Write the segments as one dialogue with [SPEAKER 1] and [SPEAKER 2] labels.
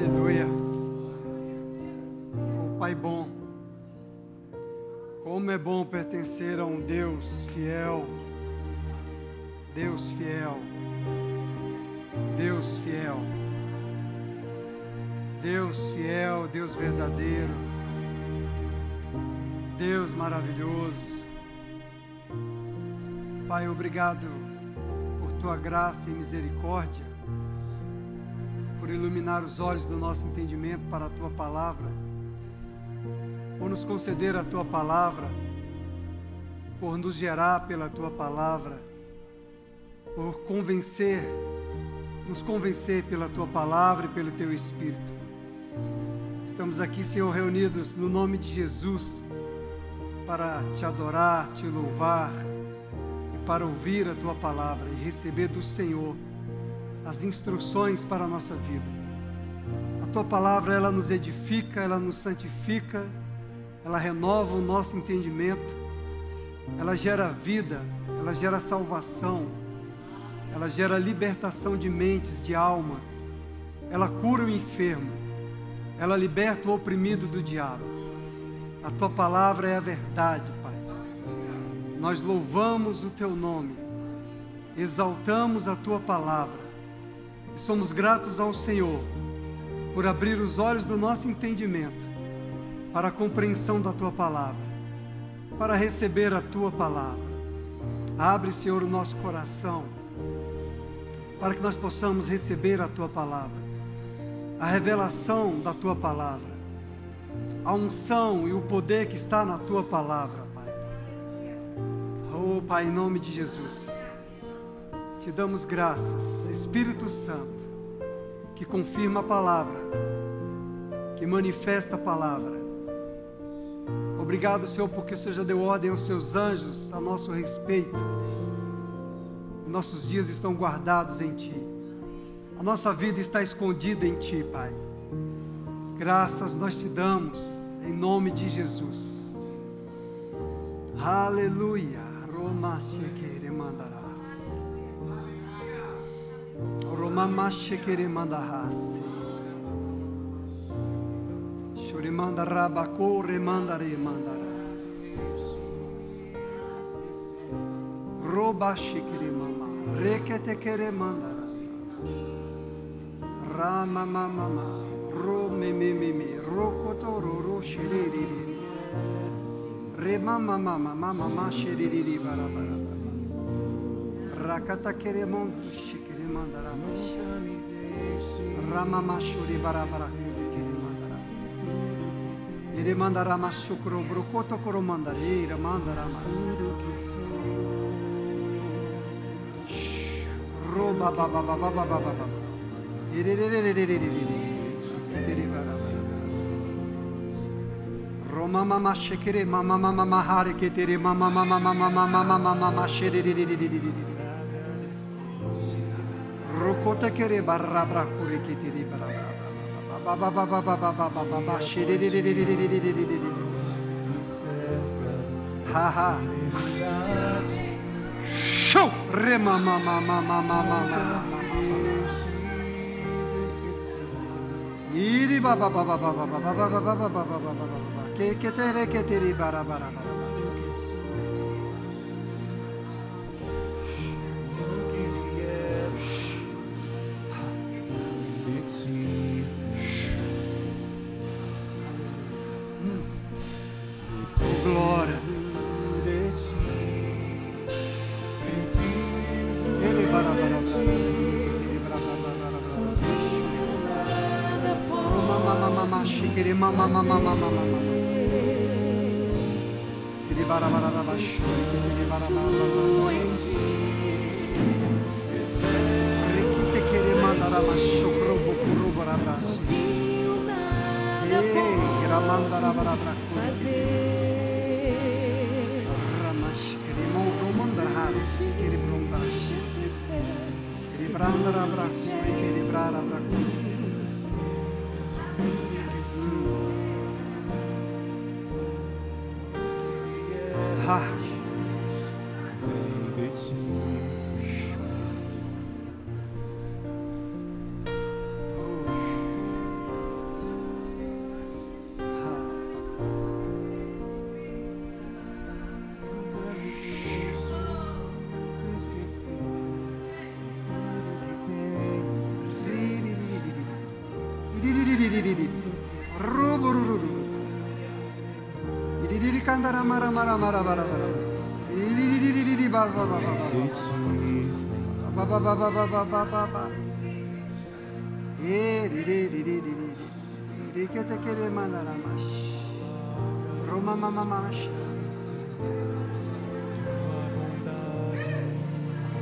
[SPEAKER 1] Aleluia. Oh, Pai bom, como é bom pertencer a um Deus fiel, Deus fiel, Deus fiel, Deus fiel, Deus verdadeiro, Deus maravilhoso. Pai, obrigado por Tua graça e misericórdia, por iluminar os olhos do nosso entendimento para a Tua Palavra, por nos conceder a Tua Palavra, por nos gerar pela Tua Palavra, por nos convencer pela Tua Palavra e pelo Teu Espírito. Estamos aqui, Senhor, reunidos no nome de Jesus, para Te adorar, Te louvar e para ouvir a Tua Palavra e receber do Senhor as instruções para a nossa vida. A Tua Palavra, ela nos edifica, ela nos santifica, ela renova o nosso entendimento, ela gera vida, ela gera salvação, ela gera libertação de mentes, de almas, ela cura o enfermo, ela liberta o oprimido do diabo. A Tua Palavra é a verdade, Pai. Nós louvamos o Teu nome, exaltamos a Tua Palavra, e somos gratos ao Senhor por abrir os olhos do nosso entendimento para a compreensão da Tua Palavra, para receber a Tua Palavra. Abre, Senhor, o nosso coração para que nós possamos receber a Tua Palavra, a revelação da Tua Palavra, a unção e o poder que está na Tua Palavra, Pai. Oh, Pai, em nome de Jesus, Te damos graças, Espírito Santo, que confirma a palavra, que manifesta a palavra. Obrigado, Senhor, porque o Senhor já deu ordem aos Seus anjos a nosso respeito. Nossos dias estão guardados em Ti. A nossa vida está escondida em Ti, Pai. Graças nós Te damos, em nome de Jesus. Aleluia. Roma Shekere Mandarás. Roma Shekere Mandarás. Shuri Mandarabako Remandare Mandarás. Roba Shekere Mama. Rekete Kere Mandarás. Rama Mama. Ro me rokoto ro shiriri re mama mama shiriri bara rakata kere mondo shikere mandara rama mashuri bara kere mandara ire mandara mashukro brokoto koro mandare ira mandara mas ro baba ire Roma mama shekere mama mama hare ketere mama mama sheriri rokota kere barra bra kuri ketere barra baba sheriri ha show re mama Iri baba ke tere bara glória ele bara mama shikere mama ele bara baixo ele bara rekite kere mandara baixo pro bara
[SPEAKER 2] sozinho nada posso fazer.
[SPEAKER 1] Ramash kere mandara kere bromba kere brandara braço kere brara braço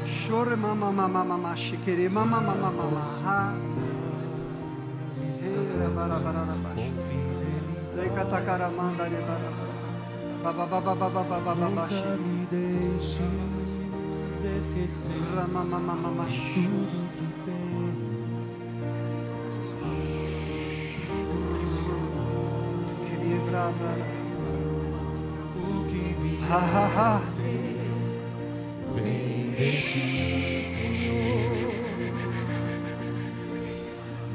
[SPEAKER 1] Chore mama mama mama shikere mama mama mama ha. Bara bara bara. Dai katakara manda de bara. Baba baba baba baba baba.
[SPEAKER 3] Nunca me deixes esquecer
[SPEAKER 1] Mama mama mama.
[SPEAKER 3] tudo que tenho.
[SPEAKER 1] Queria brava.
[SPEAKER 3] O que vier
[SPEAKER 1] Ha ha ha.
[SPEAKER 3] vem de ti, Senhor.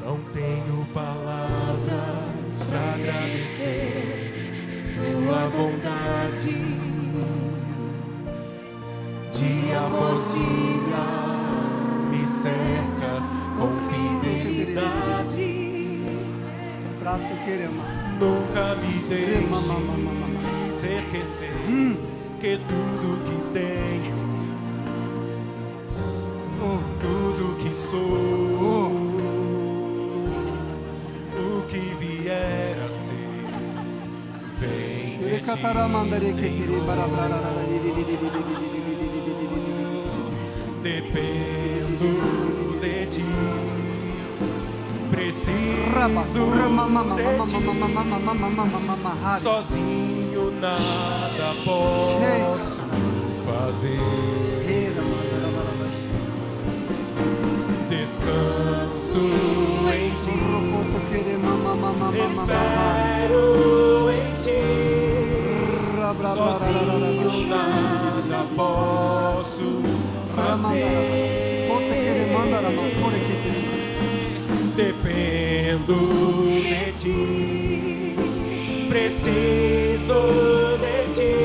[SPEAKER 3] Não tenho palavras para agradecer tua bondade. Dia após dia me cercas com fidelidade.
[SPEAKER 1] Prato querema.
[SPEAKER 3] Nunca me
[SPEAKER 1] Mama mama mama.
[SPEAKER 3] deixes esquecer que tudo que tenho, tudo que sou, o que vier a ser, vem de ti, dependo de ti, preciso de ti, sozinho nada posso fazer. Descanso em ti, espero em ti, sozinho nada posso fazer. Dependo de ti, preciso de ti,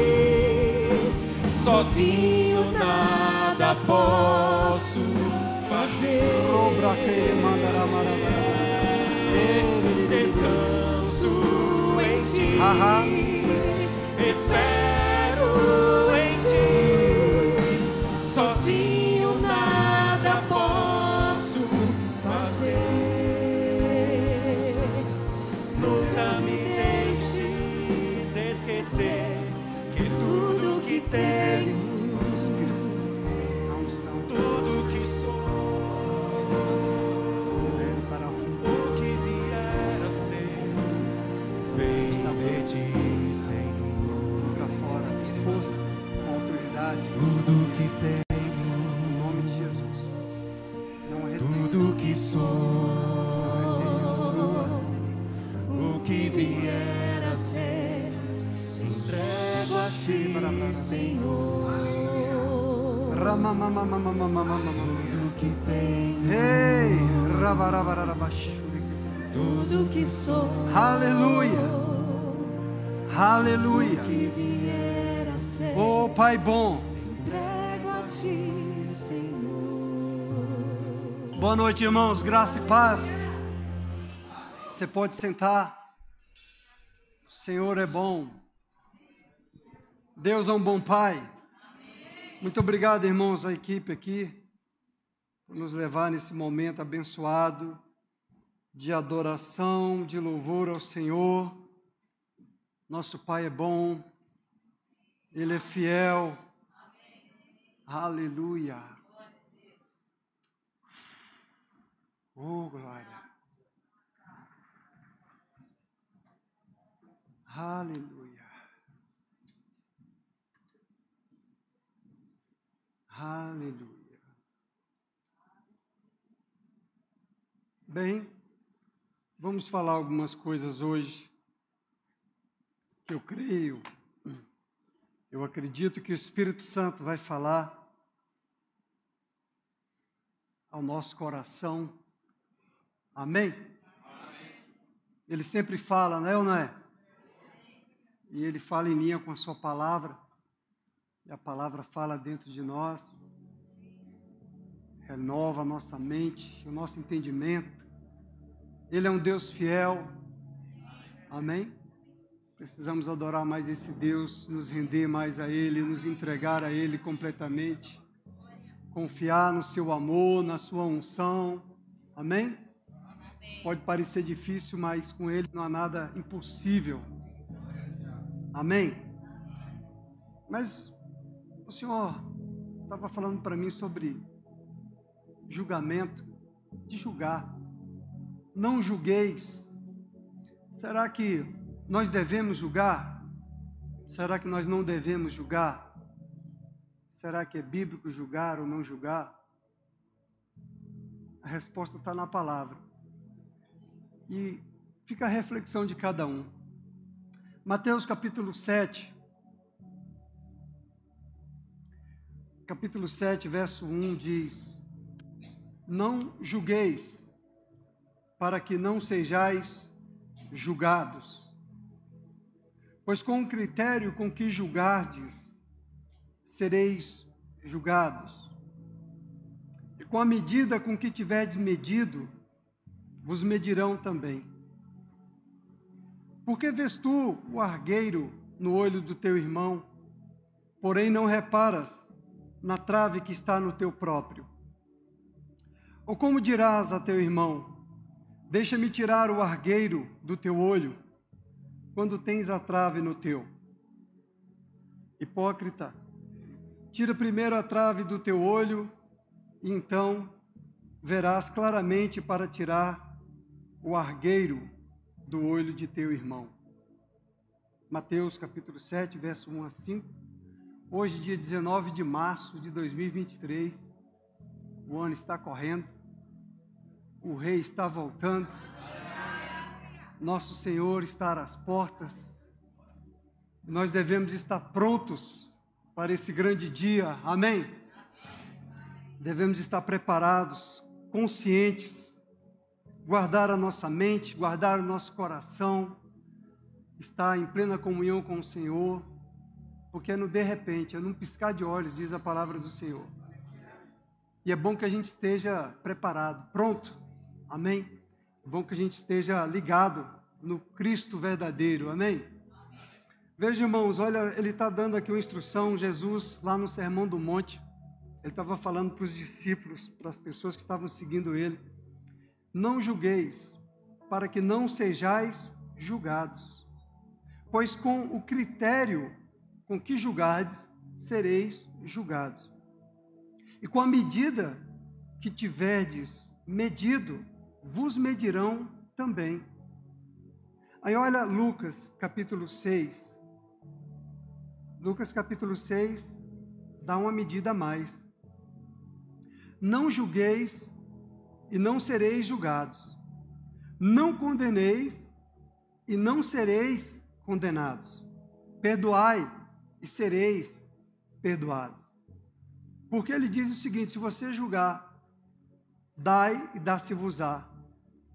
[SPEAKER 3] sozinho nada posso fazer. Descanso em ti, espero em ti, sozinho nada posso fazer. Nunca me deixes esquecer que tudo que tenho, tudo que sou, o que vier a ser, vem de ti, Senhor.
[SPEAKER 1] Joga fora força, autoridade,
[SPEAKER 3] Tudo que tenho,
[SPEAKER 1] em nome de Jesus. Não retém.
[SPEAKER 3] tudo que sou, o que vier a ser, entrego a ti, Senhor. Tudo que tenho,
[SPEAKER 1] Ei, rabarabarabaxuri.
[SPEAKER 2] Tudo que sou,
[SPEAKER 1] Aleluia, aleluia.
[SPEAKER 2] que vier a ser,
[SPEAKER 1] Oh Pai bom,
[SPEAKER 2] entrego a ti, Senhor.
[SPEAKER 1] boa noite, irmãos, graça e paz. Você pode sentar. O Senhor é bom. Deus é um bom Pai. Muito obrigado, irmãos, a equipe aqui, por nos levar nesse momento abençoado de adoração, de louvor ao Senhor. Nosso Pai é bom, Ele é fiel. Aleluia. Oh, glória. Aleluia. Aleluia. Bem, vamos falar algumas coisas hoje que eu creio, eu acredito que o Espírito Santo vai falar ao nosso coração. Amém? Ele sempre fala, não é ou não é? E Ele fala em linha com a sua palavra. E a palavra fala dentro de nós, renova a nossa mente, o nosso entendimento. Ele é um Deus fiel. Amém? Precisamos adorar mais esse Deus, nos render mais a Ele, nos entregar a Ele completamente. Confiar no seu amor, na sua unção. Amém? Pode parecer difícil, mas com Ele não há nada impossível. Amém? Mas o Senhor estava falando para mim sobre julgamento, de julgar. Não julgueis. Será que nós devemos julgar? Será que nós não devemos julgar? Será que é bíblico julgar ou não julgar? A resposta está na palavra. E fica a reflexão de cada um. Mateus capítulo 7. Capítulo 7, verso 1 diz: Não julgueis, para que não sejais julgados. Pois com o critério com que julgardes, sereis julgados. E com a medida com que tiverdes medido, vos medirão também. Por que vês tu o argueiro no olho do teu irmão, porém não reparas na trave que está no teu próprio? Ou como dirás a teu irmão: deixa-me tirar o argueiro do teu olho, quando tens a trave no teu? Hipócrita, tira primeiro a trave do teu olho, e então verás claramente para tirar o argueiro do olho de teu irmão. Mateus capítulo 7, verso 1 a 5. Hoje, dia 19 de março de 2023, o ano está correndo, o Rei está voltando, nosso Senhor está às portas, nós devemos estar prontos para esse grande dia, amém? Devemos estar preparados, conscientes, guardar a nossa mente, guardar o nosso coração, estar em plena comunhão com o Senhor, porque é no de repente, é num piscar de olhos, diz a palavra do Senhor. E é bom que a gente esteja preparado, pronto, amém? É bom que a gente esteja ligado no Cristo verdadeiro, amém? Veja, irmãos, olha, ele está dando aqui uma instrução, Jesus, lá no Sermão do Monte, ele estava falando para os discípulos, para as pessoas que estavam seguindo ele: não julgueis, para que não sejais julgados, pois com o critério com que julgardes, sereis julgados. E com a medida que tiverdes medido, vos medirão também. Aí olha Lucas capítulo 6. Lucas capítulo 6 dá uma medida a mais. Não julgueis e não sereis julgados. Não condeneis e não sereis condenados. Perdoai e sereis perdoados. Porque ele diz o seguinte: se você julgar, dai e dá-se-vos-á.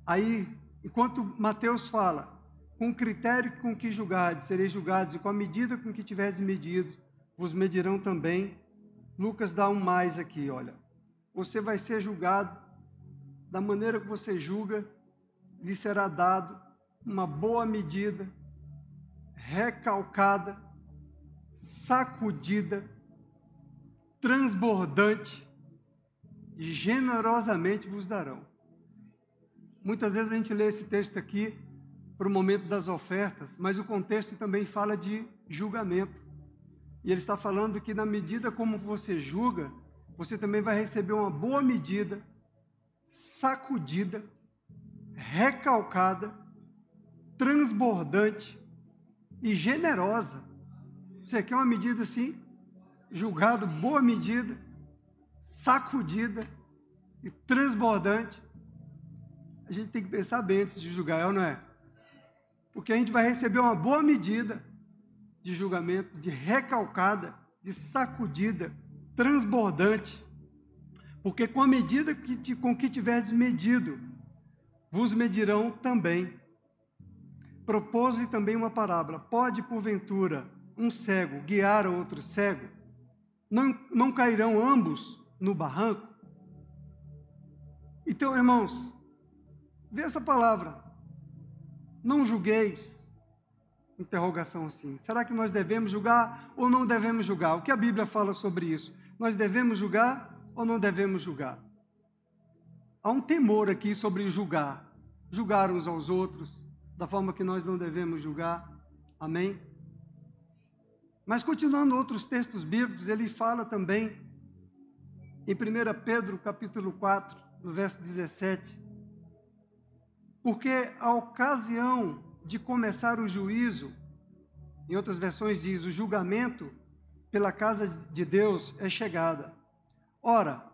[SPEAKER 1] Aí, enquanto Mateus fala, com o critério com que julgardes, sereis julgados, e com a medida com que tiverdes medido, vos medirão também. Lucas dá um mais aqui, olha. Você vai ser julgado da maneira que você julga, lhe será dado uma boa medida, recalcada, sacudida, transbordante, e generosamente vos darão. Muitas vezes a gente lê esse texto aqui para o momento das ofertas, mas o contexto também fala de julgamento. E ele está falando que na medida como você julga, você também vai receber uma boa medida, sacudida, recalcada, transbordante e generosa. Você quer uma medida assim? Julgado, boa medida, sacudida e transbordante. A gente tem que pensar bem antes de julgar, é ou não é? Porque a gente vai receber uma boa medida de julgamento, de recalcada, de sacudida, transbordante. Porque com a medida com que tiverdes medido, vos medirão também. Propôs-lhe também uma parábola: pode, porventura, um cego guiar outro cego? Não cairão ambos no barranco? Então, irmãos, Vê essa palavra. Não julgueis. Interrogação assim. Será que nós devemos julgar ou não devemos julgar? O que a Bíblia fala sobre isso? Nós devemos julgar ou não devemos julgar? Há um temor aqui sobre julgar. Julgar uns aos outros, da forma que nós não devemos julgar. Amém? Mas continuando outros textos bíblicos, ele fala também em 1 Pedro, capítulo 4, no verso 17, porque a ocasião de começar o juízo, em outras versões diz, o julgamento pela casa de Deus é chegada. Ora,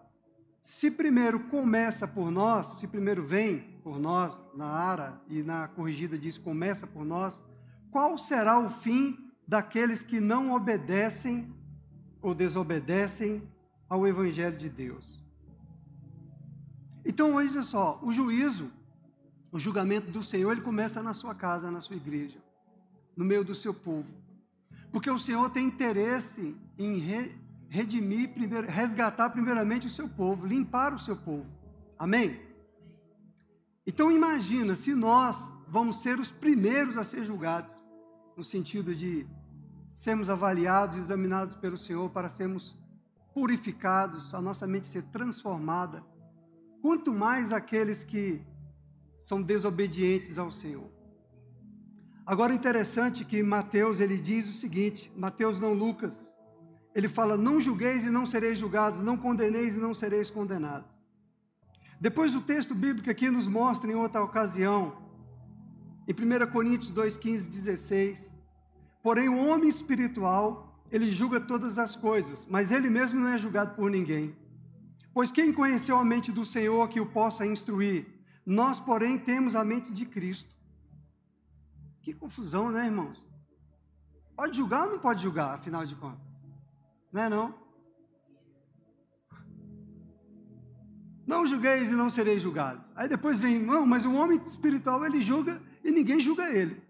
[SPEAKER 1] se primeiro começa por nós, se primeiro vem por nós, na Ara e na corrigida diz começa por nós, qual será o fim daqueles que não obedecem ou desobedecem ao Evangelho de Deus? Então, olha só, o juízo, o julgamento do Senhor, ele começa na sua casa, na sua igreja, no meio do seu povo. Porque o Senhor tem interesse em redimir, resgatar primeiramente o seu povo, limpar o seu povo. Amém? Então imagina se nós vamos ser os primeiros a ser julgados, no sentido de sermos avaliados, examinados pelo Senhor para sermos purificados, a nossa mente ser transformada. Quanto mais aqueles que são desobedientes ao Senhor. Agora, interessante que Mateus, ele diz o seguinte, Mateus não Lucas, ele fala, não julgueis e não sereis julgados, não condeneis e não sereis condenados. Depois o texto bíblico aqui nos mostra em outra ocasião, em 1 Coríntios 2, 15, 16, porém o homem espiritual, ele julga todas as coisas, mas ele mesmo não é julgado por ninguém. Pois quem conheceu a mente do Senhor que o possa instruir? Nós, porém, temos a mente de Cristo. Que confusão, né, irmãos? Pode julgar ou não pode julgar, afinal de contas? Não é não? Não julgueis e não sereis julgados. Aí depois vem, não, mas o homem espiritual, ele julga e ninguém julga ele.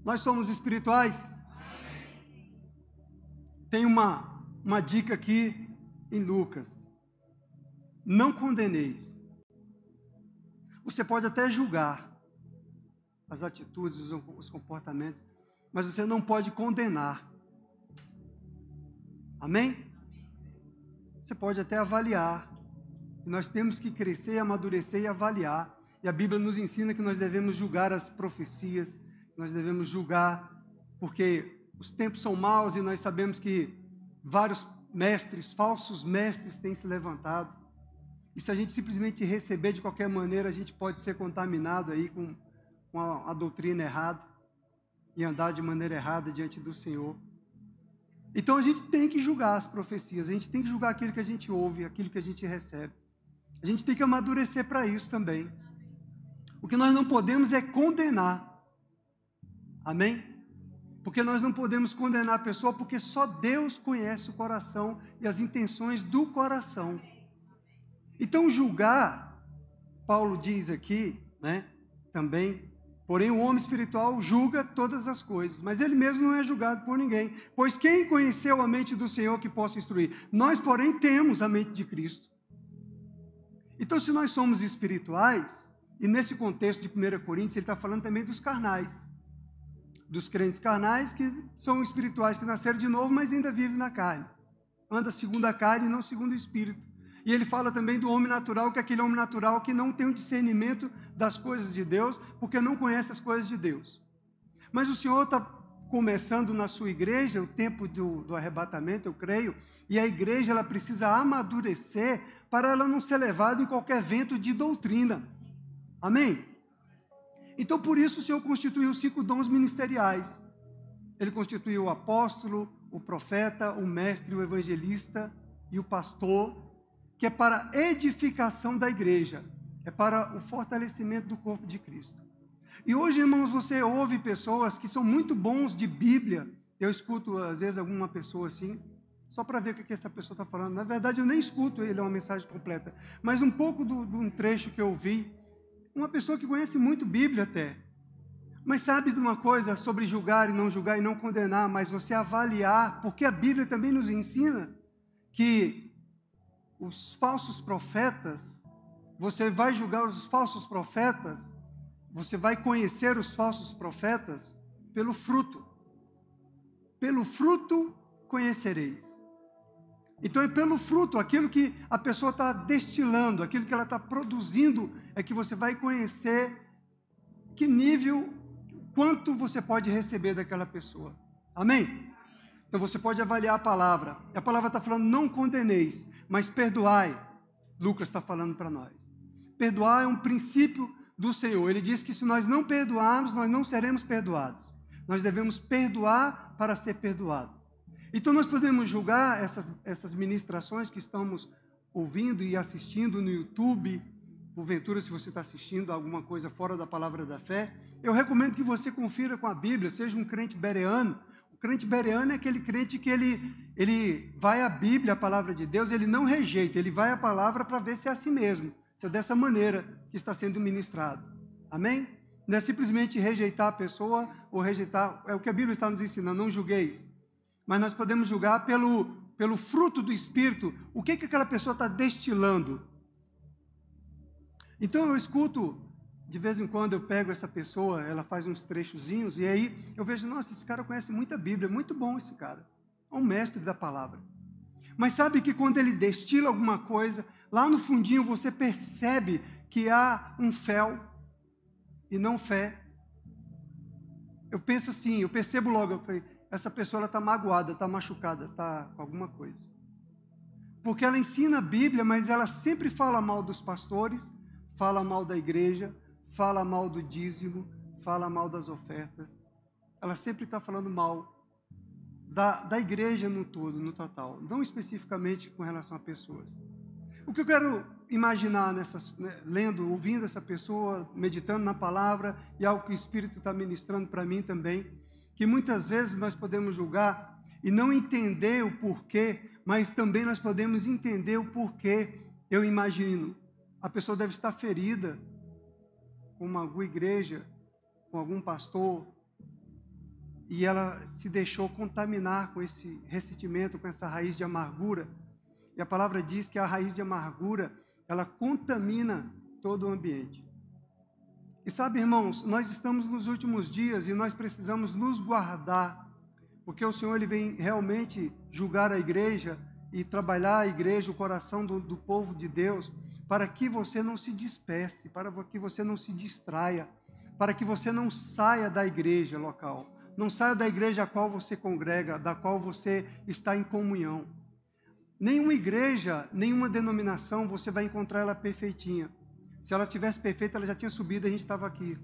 [SPEAKER 1] Nós somos espirituais? Tem uma dica aqui em Lucas. Não condeneis. Você pode até julgar as atitudes, os comportamentos, mas você não pode condenar. Amém? Você pode até avaliar. E nós temos que crescer, amadurecer e avaliar. E a Bíblia nos ensina que nós devemos julgar as profecias, nós devemos julgar, porque os tempos são maus e nós sabemos que vários mestres, falsos mestres têm se levantado. E se a gente simplesmente receber de qualquer maneira, a gente pode ser contaminado aí com a doutrina errada e andar de maneira errada diante do Senhor. Então a gente tem que julgar as profecias, a gente tem que julgar aquilo que a gente ouve, aquilo que a gente recebe. A gente tem que amadurecer para isso também. O que nós não podemos é condenar. Amém? Porque nós não podemos condenar a pessoa, porque só Deus conhece o coração e as intenções do coração. Então julgar, Paulo diz aqui, né, também, porém o homem espiritual julga todas as coisas, mas ele mesmo não é julgado por ninguém, pois quem conheceu a mente do Senhor que possa instruir? Nós, porém, temos a mente de Cristo. Então, se nós somos espirituais, e nesse contexto de 1 Coríntios, ele está falando também dos carnais, dos crentes carnais que são espirituais, que nasceram de novo, mas ainda vivem na carne. Anda segundo a carne e não segundo o Espírito. E ele fala também do homem natural, que é aquele homem natural que não tem o discernimento das coisas de Deus, porque não conhece as coisas de Deus. Mas o Senhor está começando na sua igreja, o tempo do arrebatamento, eu creio, e a igreja ela precisa amadurecer para ela não ser levada em qualquer vento de doutrina. Amém? Então, por isso, o Senhor constituiu 5 dons ministeriais. Ele constituiu o apóstolo, o profeta, o mestre, o evangelista e o pastor, que é para a edificação da igreja, é para o fortalecimento do corpo de Cristo. E hoje, irmãos, você ouve pessoas que são muito bons de Bíblia. Eu escuto, às vezes, alguma pessoa assim, só para ver o que essa pessoa está falando. Na verdade, eu nem escuto ele, é uma mensagem completa. Mas um pouco de um trecho que eu ouvi, uma pessoa que conhece muito Bíblia até, mas sabe de uma coisa sobre julgar e não condenar, mas você avaliar, porque a Bíblia também nos ensina que os falsos profetas, você vai julgar os falsos profetas, você vai conhecer os falsos profetas pelo fruto. Pelo fruto conhecereis. Então é pelo fruto, aquilo que a pessoa está destilando, aquilo que ela está produzindo, é que você vai conhecer que nível, quanto você pode receber daquela pessoa. Amém? Então você pode avaliar a palavra. A palavra está falando, não condeneis, mas perdoai. Lucas está falando para nós. Perdoar é um princípio do Senhor. Ele diz que se nós não perdoarmos, nós não seremos perdoados. Nós devemos perdoar para ser perdoado. Então nós podemos julgar essas ministrações que estamos ouvindo e assistindo no YouTube. Porventura, se você está assistindo alguma coisa fora da palavra da fé, eu recomendo que você confira com a Bíblia, seja um crente bereano. O crente bereano é aquele crente que ele vai à Bíblia, a palavra de Deus, ele não rejeita, ele vai à palavra para ver se é assim mesmo, se é dessa maneira que está sendo ministrado. Amém? Não é simplesmente rejeitar a pessoa ou rejeitar, é o que a Bíblia está nos ensinando, não julgueis. Mas nós podemos julgar pelo fruto do Espírito, o que aquela pessoa está destilando. Então eu escuto, de vez em quando eu pego essa pessoa, ela faz uns trechozinhos, e aí eu vejo, nossa, esse cara conhece muita Bíblia, muito bom esse cara, é um mestre da palavra. Mas sabe que quando ele destila alguma coisa, lá no fundinho você percebe que há um fel e não fé. Eu penso assim, eu percebo logo, eu falei, essa pessoa está magoada, está machucada, está com alguma coisa. Porque ela ensina a Bíblia, mas ela sempre fala mal dos pastores, fala mal da igreja, fala mal do dízimo, fala mal das ofertas. Ela sempre está falando mal da igreja no todo, no total, não especificamente com relação a pessoas. O que eu quero imaginar lendo, ouvindo essa pessoa, meditando na palavra, e algo que o Espírito está ministrando para mim também, que muitas vezes nós podemos julgar e não entender o porquê, mas também nós podemos entender o porquê. Eu imagino, a pessoa deve estar ferida com alguma igreja, com algum pastor, e ela se deixou contaminar com esse ressentimento, com essa raiz de amargura. E a palavra diz que a raiz de amargura, ela contamina todo o ambiente. E sabe, irmãos, nós estamos nos últimos dias e nós precisamos nos guardar, porque o Senhor ele vem realmente julgar a igreja e trabalhar a igreja, o coração do povo de Deus, para que você não se disperse, para que você não se distraia, para que você não saia da igreja local, não saia da igreja a qual você congrega, da qual você está em comunhão. Nenhuma igreja, nenhuma denominação, você vai encontrar ela perfeitinha. Se ela tivesse perfeita, ela já tinha subido e a gente estava aqui.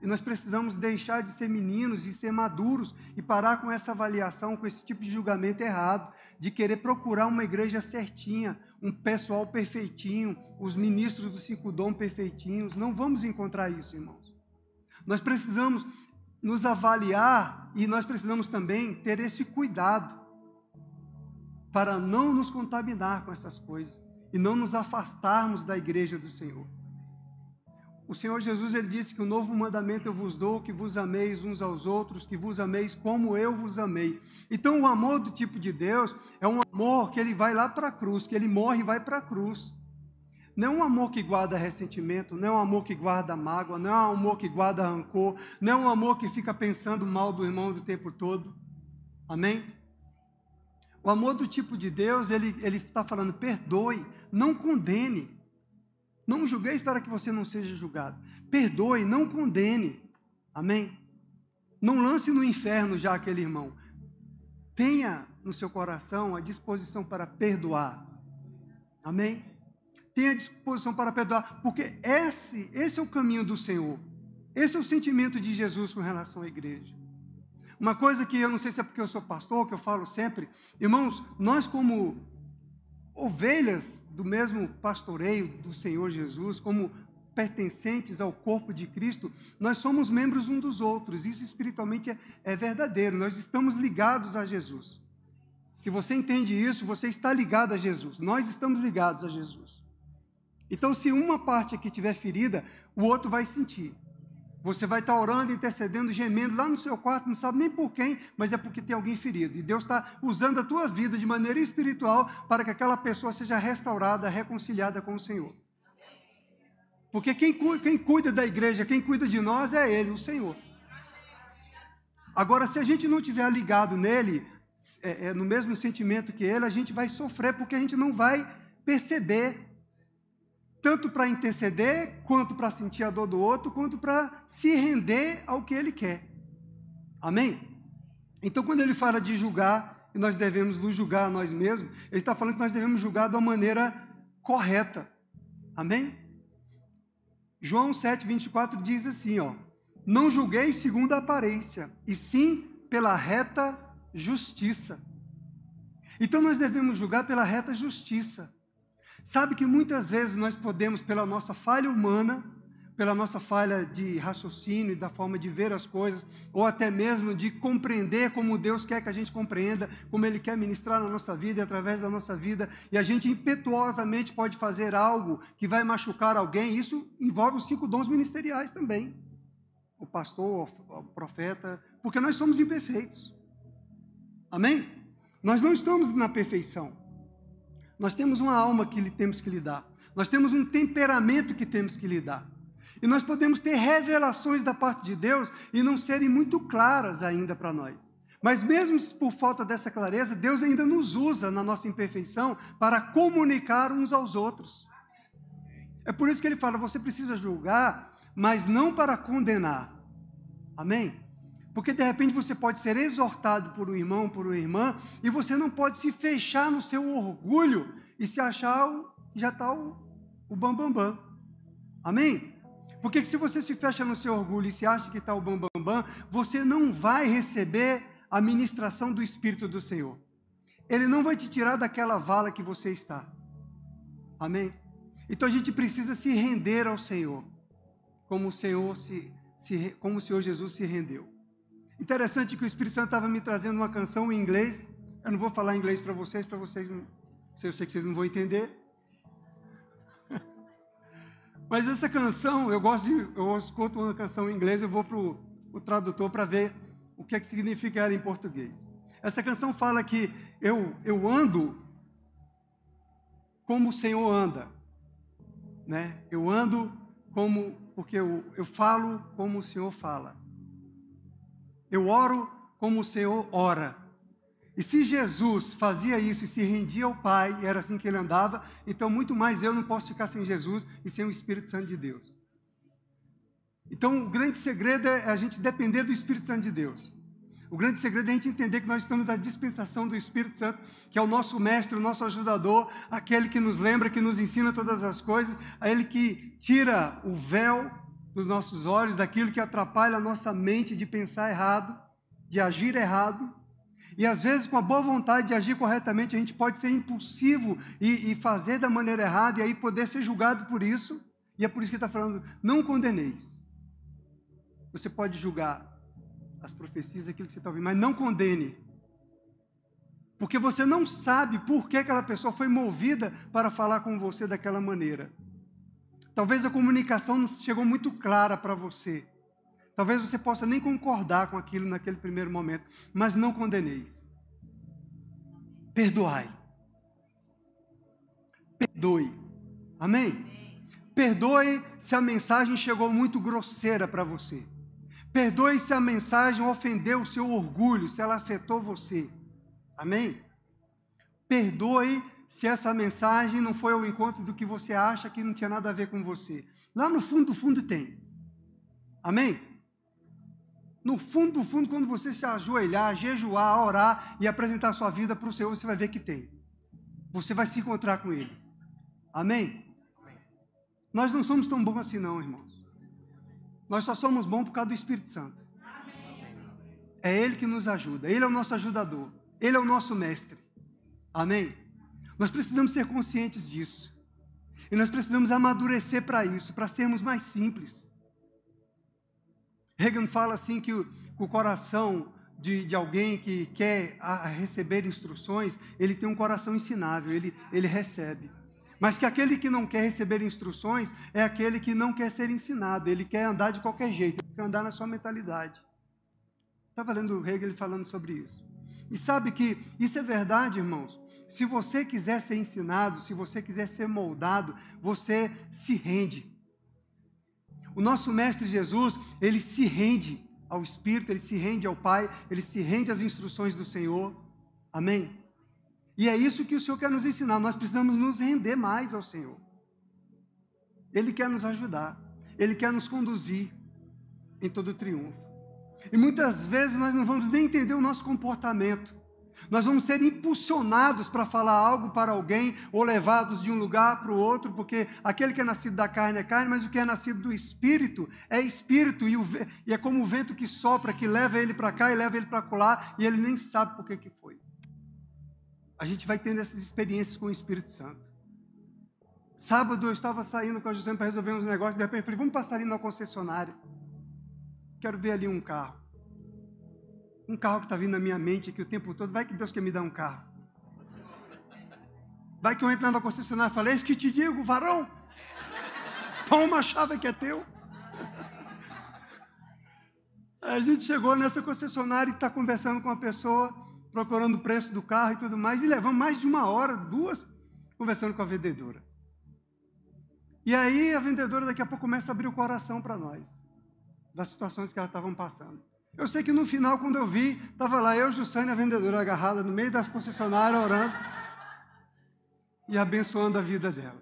[SPEAKER 1] E nós precisamos deixar de ser meninos e ser maduros e parar com essa avaliação, com esse tipo de julgamento errado, de querer procurar uma igreja certinha, um pessoal perfeitinho, os ministros do 5 dom perfeitinhos. Não vamos encontrar isso, irmãos. Nós precisamos nos avaliar e nós precisamos também ter esse cuidado para não nos contaminar com essas coisas e não nos afastarmos da igreja do Senhor. O Senhor Jesus, ele disse que o novo mandamento eu vos dou, que vos ameis uns aos outros, que vos ameis como eu vos amei. Então o amor do tipo de Deus é um amor que ele vai lá para a cruz, que ele morre e vai para a cruz. Não é um amor que guarda ressentimento, não é um amor que guarda mágoa, não é um amor que guarda rancor, não é um amor que fica pensando mal do irmão o tempo todo. Amém? O amor do tipo de Deus, ele está falando, perdoe, não condene. Não julgueis para que você não seja julgado. Perdoe, não condene. Amém? Não lance no inferno já aquele irmão. Tenha no seu coração a disposição para perdoar. Amém? Tenha disposição para perdoar, porque esse é o caminho do Senhor. Esse é o sentimento de Jesus com relação à igreja. Uma coisa que eu não sei se é porque eu sou pastor, que eu falo sempre, irmãos, nós como ovelhas do mesmo pastoreio do Senhor Jesus, como pertencentes ao corpo de Cristo, nós somos membros uns dos outros. Isso espiritualmente é verdadeiro. Nós estamos ligados a Jesus. Se você entende isso, você está ligado a Jesus. Nós estamos ligados a Jesus. Então, se uma parte aqui estiver ferida, o outro vai sentir. Você vai estar orando, intercedendo, gemendo lá no seu quarto, não sabe nem por quem, mas é porque tem alguém ferido. E Deus está usando a tua vida de maneira espiritual para que aquela pessoa seja restaurada, reconciliada com o Senhor. Porque quem cuida da igreja, quem cuida de nós é Ele, o Senhor. Agora, se a gente não estiver ligado nele, no mesmo sentimento que Ele, a gente vai sofrer, porque a gente não vai perceber, tanto para interceder, quanto para sentir a dor do outro, quanto para se render ao que Ele quer. Amém? Então, quando Ele fala de julgar, e nós devemos nos julgar a nós mesmos, Ele está falando que nós devemos julgar de uma maneira correta. Amém? João 7,24 diz assim, não julgueis segundo a aparência, e sim pela reta justiça. Então nós devemos julgar pela reta justiça. Sabe que muitas vezes nós podemos, pela nossa falha humana, pela nossa falha de raciocínio e da forma de ver as coisas, ou até mesmo de compreender como Deus quer que a gente compreenda, como Ele quer ministrar na nossa vida e através da nossa vida, e a gente impetuosamente pode fazer algo que vai machucar alguém. Isso envolve os 5 dons ministeriais também. O pastor, o profeta, porque nós somos imperfeitos. Amém? Nós não estamos na perfeição. Nós temos uma alma que temos que lidar. Nós temos um temperamento que temos que lidar. E nós podemos ter revelações da parte de Deus e não serem muito claras ainda para nós. Mas mesmo por falta dessa clareza, Deus ainda nos usa na nossa imperfeição para comunicar uns aos outros. É por isso que Ele fala, você precisa julgar, mas não para condenar. Amém? Porque de repente você pode ser exortado por um irmão, por uma irmã, e você não pode se fechar no seu orgulho e se achar já está o bambambam. Amém? Porque se você se fecha no seu orgulho e se acha que está o bambambam, você não vai receber a ministração do Espírito do Senhor. Ele não vai te tirar daquela vala que você está. Amém? Então a gente precisa se render ao Senhor, como o Senhor como o Senhor Jesus se rendeu. Interessante que o Espírito Santo estava me trazendo uma canção em inglês. Eu não vou falar inglês para vocês eu sei que vocês não vão entender. Mas essa canção, eu escuto uma canção em inglês, eu vou para o tradutor para ver o que significa ela em português. Essa canção fala que eu ando como o Senhor anda, né? Eu ando porque eu falo como o Senhor fala. Eu oro como o Senhor ora. E se Jesus fazia isso e se rendia ao Pai, e era assim que Ele andava, então muito mais eu não posso ficar sem Jesus e sem o Espírito Santo de Deus. Então o grande segredo é a gente depender do Espírito Santo de Deus. O grande segredo é a gente entender que nós estamos na dispensação do Espírito Santo, que é o nosso mestre, o nosso ajudador, aquele que nos lembra, que nos ensina todas as coisas, aquele que tira o véu dos nossos olhos, daquilo que atrapalha a nossa mente de pensar errado, de agir errado. E às vezes, com a boa vontade de agir corretamente, a gente pode ser impulsivo e fazer da maneira errada, e aí poder ser julgado por isso. E é por isso que ele está falando, não condeneis. Você pode julgar as profecias, aquilo que você está ouvindo, mas não condene. Porque você não sabe por que aquela pessoa foi movida para falar com você daquela maneira. Talvez a comunicação não chegou muito clara para você. Talvez você possa nem concordar com aquilo naquele primeiro momento, mas não condeneis. Perdoai. Perdoe. Amém? Perdoe se a mensagem chegou muito grosseira para você. Perdoe se a mensagem ofendeu o seu orgulho, se ela afetou você. Amém? Perdoe se essa mensagem não foi ao encontro do que você acha que não tinha nada a ver com você. Lá no fundo do fundo tem. Amém? No fundo do fundo, quando você se ajoelhar, jejuar, orar e apresentar a sua vida para o Senhor, você vai ver que tem. Você vai se encontrar com Ele. Amém? Nós não somos tão bons assim não, irmãos. Nós só somos bons por causa do Espírito Santo. É Ele que nos ajuda. Ele é o nosso ajudador. Ele é o nosso mestre. Amém? Nós precisamos ser conscientes disso. E nós precisamos amadurecer para isso, para sermos mais simples. Reagan fala assim que o coração de alguém que quer receber instruções, ele tem um coração ensinável, ele recebe. Mas que aquele que não quer receber instruções é aquele que não quer ser ensinado, ele quer andar de qualquer jeito, ele quer andar na sua mentalidade. Estava lendo o Hegel falando sobre isso. E sabe que isso é verdade, irmãos? Se você quiser ser ensinado, se você quiser ser moldado, você se rende. O nosso Mestre Jesus, ele se rende ao Espírito, ele se rende ao Pai, ele se rende às instruções do Senhor. Amém? E é isso que o Senhor quer nos ensinar. Nós precisamos nos render mais ao Senhor. Ele quer nos ajudar. Ele quer nos conduzir em todo o triunfo. E muitas vezes nós não vamos nem entender o nosso comportamento. Nós vamos ser impulsionados para falar algo para alguém ou levados de um lugar para o outro, porque aquele que é nascido da carne é carne, mas o que é nascido do Espírito é Espírito, e é como o vento que sopra, que leva ele para cá e leva ele para lá, e ele nem sabe por que foi. A gente vai tendo essas experiências com o Espírito Santo. Sábado eu estava saindo com a José para resolver uns negócios, de repente eu falei, vamos passar ali na concessionária. Quero ver ali um carro. Um carro que está vindo na minha mente aqui o tempo todo. Vai que Deus quer me dar um carro. Vai que eu entro na concessionária e falo, eis que te digo, varão, toma a chave que é teu. A gente chegou nessa concessionária e está conversando com a pessoa, procurando o preço do carro e tudo mais, e levamos mais de 1 hora, 2, conversando com a vendedora. E aí a vendedora daqui a pouco começa a abrir o coração para nós, das situações que elas estavam passando. Eu sei que no final, quando eu vi, estava lá eu, Jussane, a vendedora agarrada no meio das concessionárias, orando e abençoando a vida dela.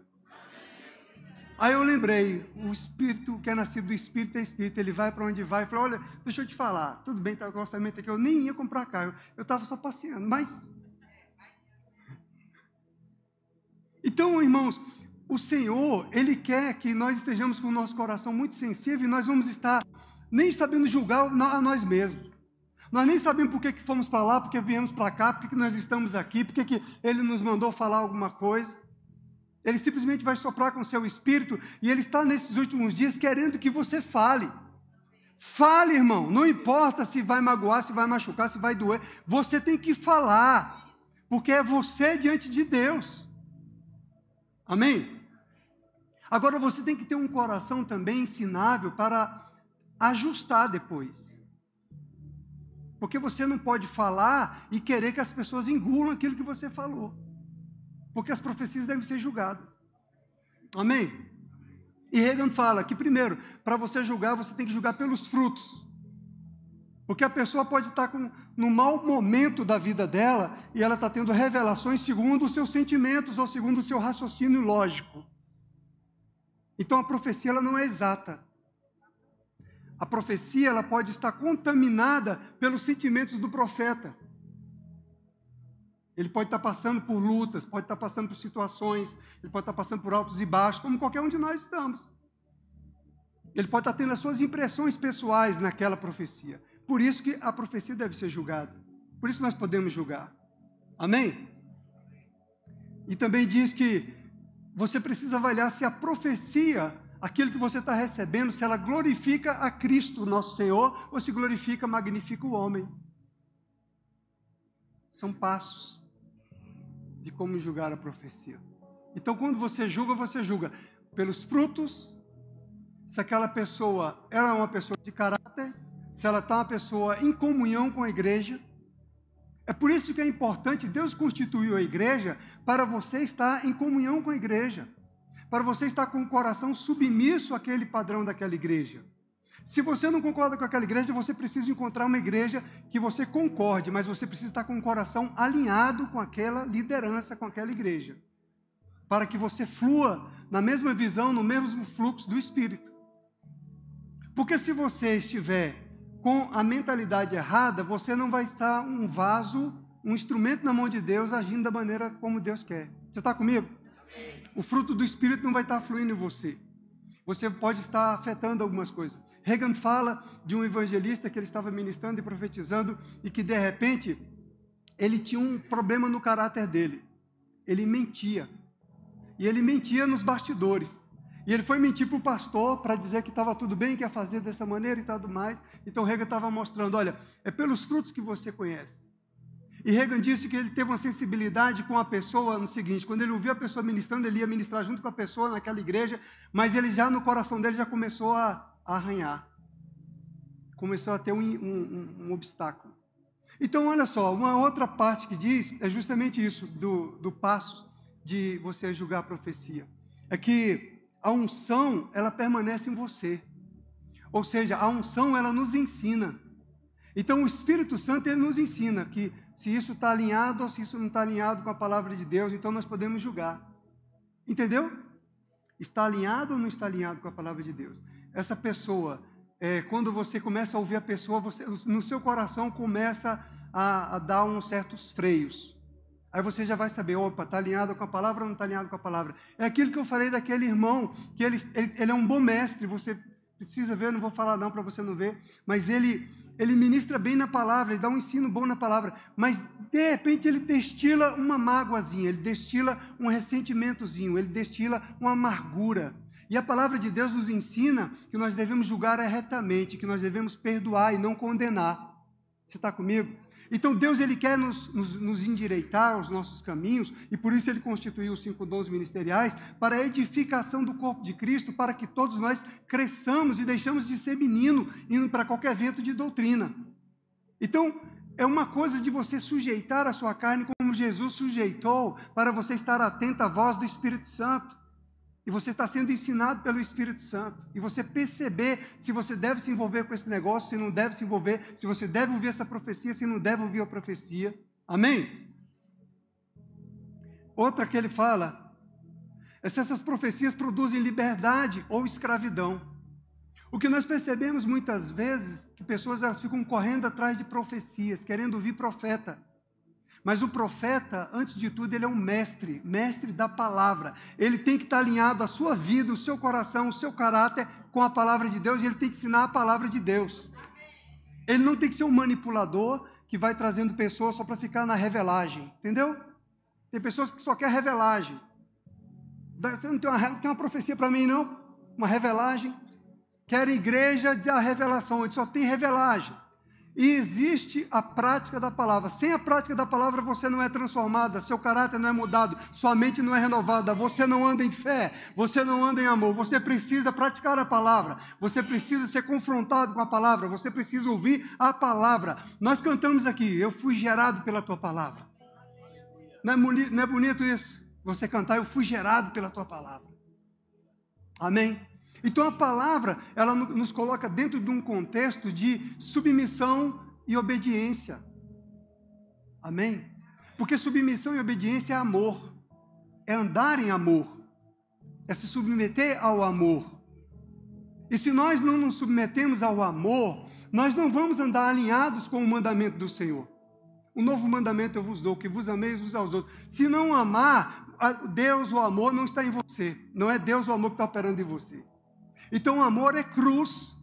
[SPEAKER 1] Aí eu lembrei, o Espírito que é nascido do Espírito é Espírito, ele vai para onde vai. Eu falei, olha, deixa eu te falar, tudo bem, está o orçamento aqui, eu nem ia comprar carro, eu estava só passeando, mas... Então, irmãos, o Senhor, Ele quer que nós estejamos com o nosso coração muito sensível e nós vamos estar nem sabendo julgar a nós mesmos. Nós nem sabemos por que fomos para lá, por que viemos para cá, por que nós estamos aqui, por que Ele nos mandou falar alguma coisa. Ele simplesmente vai soprar com o seu Espírito e Ele está nesses últimos dias querendo que você fale. Fale, irmão, não importa se vai magoar, se vai machucar, se vai doer, você tem que falar, porque é você diante de Deus. Amém? Agora você tem que ter um coração também ensinável para ajustar depois. Porque você não pode falar e querer que as pessoas engulam aquilo que você falou. Porque as profecias devem ser julgadas. Amém? E Reagan fala que, primeiro, para você julgar, você tem que julgar pelos frutos. Porque a pessoa pode estar no mau momento da vida dela e ela está tendo revelações segundo os seus sentimentos ou segundo o seu raciocínio lógico. Então a profecia ela não é exata. A profecia ela pode estar contaminada pelos sentimentos do profeta. Ele pode estar passando por lutas, pode estar passando por situações, ele pode estar passando por altos e baixos, como qualquer um de nós estamos. Ele pode estar tendo as suas impressões pessoais naquela profecia. Por isso que a profecia deve ser julgada. Por isso nós podemos julgar. Amém? E também diz que você precisa avaliar se a profecia, aquilo que você está recebendo, se ela glorifica a Cristo, nosso Senhor, ou se glorifica, magnifica o homem. São passos de como julgar a profecia. Então, quando você julga pelos frutos, se aquela pessoa ela é uma pessoa de caráter, se ela está uma pessoa em comunhão com a igreja. É por isso que é importante, Deus constituiu a igreja para você estar em comunhão com a igreja, para você estar com o coração submisso àquele padrão daquela igreja. Se você não concorda com aquela igreja, você precisa encontrar uma igreja que você concorde, mas você precisa estar com o coração alinhado com aquela liderança, com aquela igreja, para que você flua na mesma visão, no mesmo fluxo do Espírito. Porque se você estiver com a mentalidade errada, você não vai estar um vaso, um instrumento na mão de Deus, agindo da maneira como Deus quer. Você está comigo? O fruto do Espírito não vai estar fluindo em você. Você pode estar afetando algumas coisas. Reagan fala de um evangelista que ele estava ministrando e profetizando e que, de repente, ele tinha um problema no caráter dele. Ele mentia. E ele mentia nos bastidores. E ele foi mentir para o pastor para dizer que estava tudo bem, que ia fazer dessa maneira e tudo mais. Então Reagan estava mostrando, olha, é pelos frutos que você conhece. E Reagan disse que ele teve uma sensibilidade com a pessoa no seguinte, quando ele ouviu a pessoa ministrando, ele ia ministrar junto com a pessoa naquela igreja, mas ele já no coração dele já começou a arranhar. Começou a ter um obstáculo. Então, olha só, uma outra parte que diz é justamente isso, do passo de você julgar a profecia. É que a unção, ela permanece em você. Ou seja, a unção, ela nos ensina. Então, o Espírito Santo, ele nos ensina que se isso está alinhado ou se isso não está alinhado com a palavra de Deus, então nós podemos julgar. Entendeu? Está alinhado ou não está alinhado com a palavra de Deus? Essa pessoa, quando você começa a ouvir a pessoa, no seu coração começa a dar uns certos freios. Aí você já vai saber, opa, está alinhado com a palavra ou não está alinhado com a palavra? É aquilo que eu falei daquele irmão, que ele é um bom mestre, você precisa ver, eu não vou falar não para você não ver, mas ele ministra bem na palavra, ele dá um ensino bom na palavra, mas de repente ele destila uma mágoazinha, ele destila um ressentimentozinho, ele destila uma amargura. E a palavra de Deus nos ensina que nós devemos julgar retamente, que nós devemos perdoar e não condenar. Você está comigo? Então Deus, ele quer nos endireitar os nossos caminhos, e por isso ele constituiu os 5 dons ministeriais para a edificação do corpo de Cristo, para que todos nós cresçamos e deixamos de ser menino, indo para qualquer vento de doutrina. Então, é uma coisa de você sujeitar a sua carne como Jesus sujeitou, para você estar atento à voz do Espírito Santo. E você está sendo ensinado pelo Espírito Santo. E você perceber se você deve se envolver com esse negócio, se não deve se envolver, se você deve ouvir essa profecia, se não deve ouvir a profecia. Amém? Outra que ele fala é se essas profecias produzem liberdade ou escravidão. O que nós percebemos muitas vezes, que pessoas elas ficam correndo atrás de profecias, querendo ouvir profeta. Mas o profeta, antes de tudo, ele é um mestre da palavra. Ele tem que estar alinhado a sua vida, o seu coração, o seu caráter com a palavra de Deus, e ele tem que ensinar a palavra de Deus. Ele não tem que ser um manipulador que vai trazendo pessoas só para ficar na revelagem, entendeu? Tem pessoas que só querem revelagem. Você não tem uma profecia para mim, não? Uma revelagem? Quer igreja da revelação, onde só tem revelagem. E existe a prática da palavra. Sem a prática da palavra, você não é transformada, seu caráter não é mudado, sua mente não é renovada, você não anda em fé, você não anda em amor. Você precisa praticar a palavra, você precisa ser confrontado com a palavra, você precisa ouvir a palavra. Nós cantamos aqui, eu fui gerado pela tua palavra. Não é bonito isso? Você cantar, eu fui gerado pela tua palavra. Amém? Então a palavra, ela nos coloca dentro de um contexto de submissão e obediência. Amém? Porque submissão e obediência é amor. É andar em amor. É se submeter ao amor. E se nós não nos submetemos ao amor, nós não vamos andar alinhados com o mandamento do Senhor. O novo mandamento eu vos dou, que vos ameis uns aos outros. Se não amar, Deus, o amor, não está em você. Não é Deus o amor que está operando em você. Então o amor é cruz.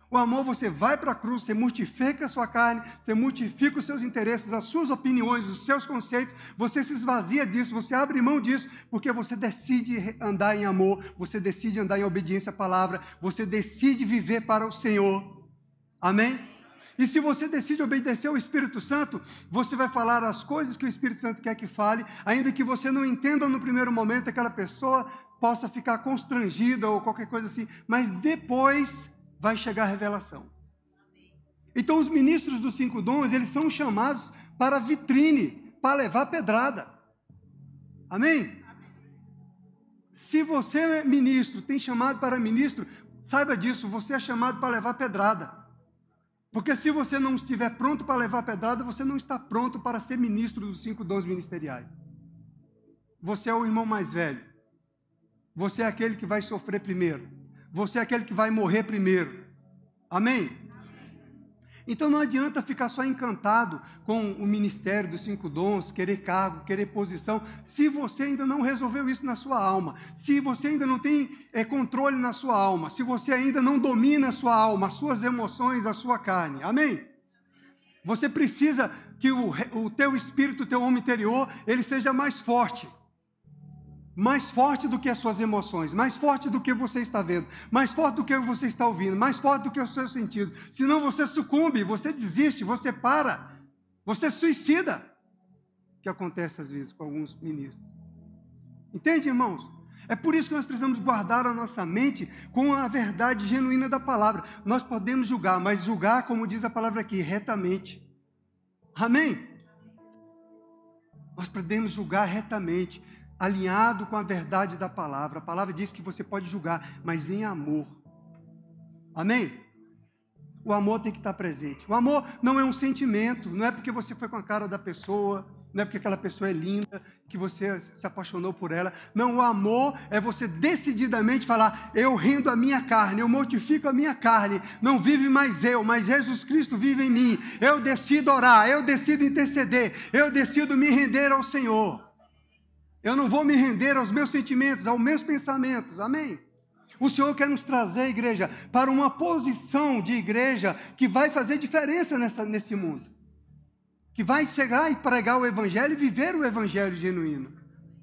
[SPEAKER 1] O amor, você vai para a cruz, você mortifica a sua carne, você mortifica os seus interesses, as suas opiniões, os seus conceitos, você se esvazia disso, você abre mão disso, porque você decide andar em amor, você decide andar em obediência à palavra, você decide viver para o Senhor. Amém? E se você decide obedecer ao Espírito Santo, você vai falar as coisas que o Espírito Santo quer que fale, ainda que você não entenda no primeiro momento, aquela pessoa possa ficar constrangida ou qualquer coisa assim, mas depois vai chegar a revelação. Então os ministros dos 5 dons, eles são chamados para vitrine, para levar pedrada. Amém? Se você é ministro, tem chamado para ministro, saiba disso, você é chamado para levar pedrada. Porque se você não estiver pronto para levar pedrada, você não está pronto para ser ministro dos 5 dons ministeriais. Você é o irmão mais velho. Você é aquele que vai sofrer primeiro. Você é aquele que vai morrer primeiro. Amém? Então não adianta ficar só encantado com o ministério dos 5 dons, querer cargo, querer posição, se você ainda não resolveu isso na sua alma, se você ainda não tem controle na sua alma, se você ainda não domina a sua alma, as suas emoções, a sua carne. Amém? Você precisa que o teu espírito, o teu homem interior, ele seja mais forte do que as suas emoções, mais forte do que você está vendo, mais forte do que você está ouvindo, mais forte do que os seus sentidos. Senão você sucumbe, você desiste, você para, você suicida. Que acontece às vezes com alguns ministros. Entende, irmãos? É por isso que nós precisamos guardar a nossa mente com a verdade genuína da palavra. Nós podemos julgar, mas julgar, como diz a palavra aqui, retamente. Amém? Nós podemos julgar retamente, alinhado com a verdade da palavra. A palavra diz que você pode julgar, mas em amor. Amém? O amor tem que estar presente. O amor não é um sentimento, não é porque você foi com a cara da pessoa, não é porque aquela pessoa é linda, que você se apaixonou por ela. Não, o amor é você decididamente falar, eu rendo a minha carne, eu mortifico a minha carne, não vive mais eu, mas Jesus Cristo vive em mim. Eu decido orar, eu decido interceder, eu decido me render ao Senhor. Eu não vou me render aos meus sentimentos, aos meus pensamentos, amém? O Senhor quer nos trazer, igreja, para uma posição de igreja que vai fazer diferença nesse mundo. Que vai chegar e pregar o Evangelho e viver o Evangelho genuíno.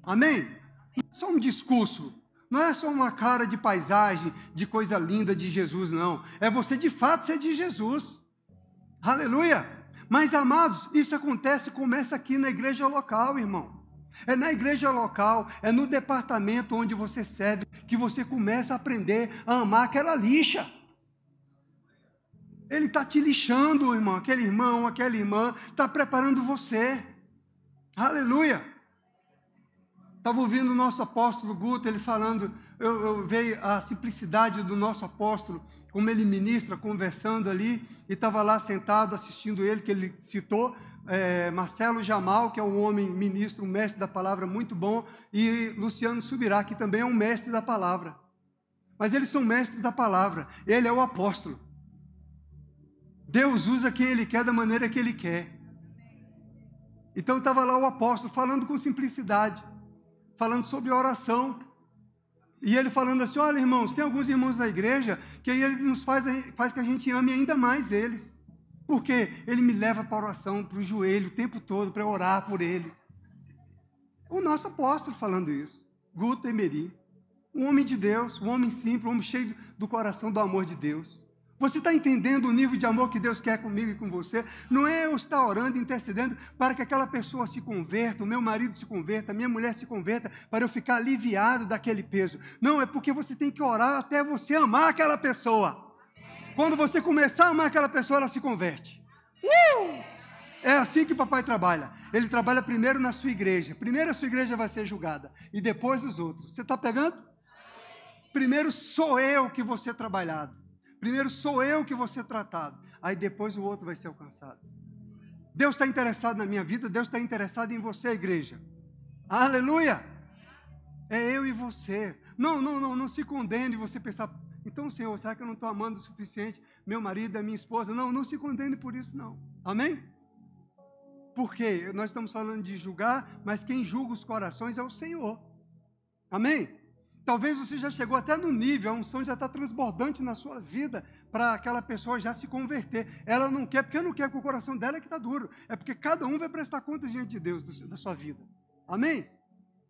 [SPEAKER 1] Amém? Não é só um discurso, não é só uma cara de paisagem, de coisa linda de Jesus, não. É você de fato ser de Jesus. Aleluia! Mas, amados, isso começa aqui na igreja local, irmão. É na igreja local, é no departamento onde você serve, que você começa a aprender a amar aquela lixa. Ele está te lixando, irmão, aquele irmão, aquela irmã, está preparando você. Aleluia! Estava ouvindo o nosso apóstolo Guto, ele falando, eu vejo a simplicidade do nosso apóstolo, como ele ministra, conversando ali, e estava lá sentado assistindo ele, que ele citou, Marcelo Jamal, que é um homem ministro, um mestre da palavra muito bom, e Luciano Subirá, que também é um mestre da palavra. Mas eles são mestres da palavra, ele é o apóstolo. Deus usa quem Ele quer da maneira que Ele quer. Então estava lá o apóstolo falando com simplicidade, falando sobre oração. E ele falando assim, olha irmãos, tem alguns irmãos da igreja que aí ele nos faz que a gente ame ainda mais eles. Porque ele me leva para a oração, para o joelho o tempo todo, para orar por ele. O nosso apóstolo falando isso, Guto Emery, um homem de Deus, um homem simples, um homem cheio do coração do amor de Deus. Você está entendendo o nível de amor que Deus quer comigo e com você? Não é eu estar orando, intercedendo para que aquela pessoa se converta, o meu marido se converta, a minha mulher se converta, para eu ficar aliviado daquele peso. Não, é porque você tem que orar até você amar aquela pessoa. Quando você começar a amar aquela pessoa, ela se converte. É assim que o papai trabalha. Ele trabalha primeiro na sua igreja. Primeiro a sua igreja vai ser julgada e depois os outros. Você está pegando? Primeiro sou eu que vou ser trabalhado. Primeiro sou eu que vou ser tratado, aí depois o outro vai ser alcançado. Deus está interessado na minha vida, Deus está interessado em você, igreja. Aleluia! É eu e você. Não se condene você pensar, então Senhor, será que eu não estou amando o suficiente meu marido, a minha esposa? Não se condene por isso não. Amém? Porque nós estamos falando de julgar, mas quem julga os corações é o Senhor. Amém? Talvez você já chegou até no nível, a unção já está transbordante na sua vida para aquela pessoa já se converter. Ela não quer, porque não quer, porque o coração dela é que está duro. É porque cada um vai prestar contas diante de Deus da sua vida. Amém?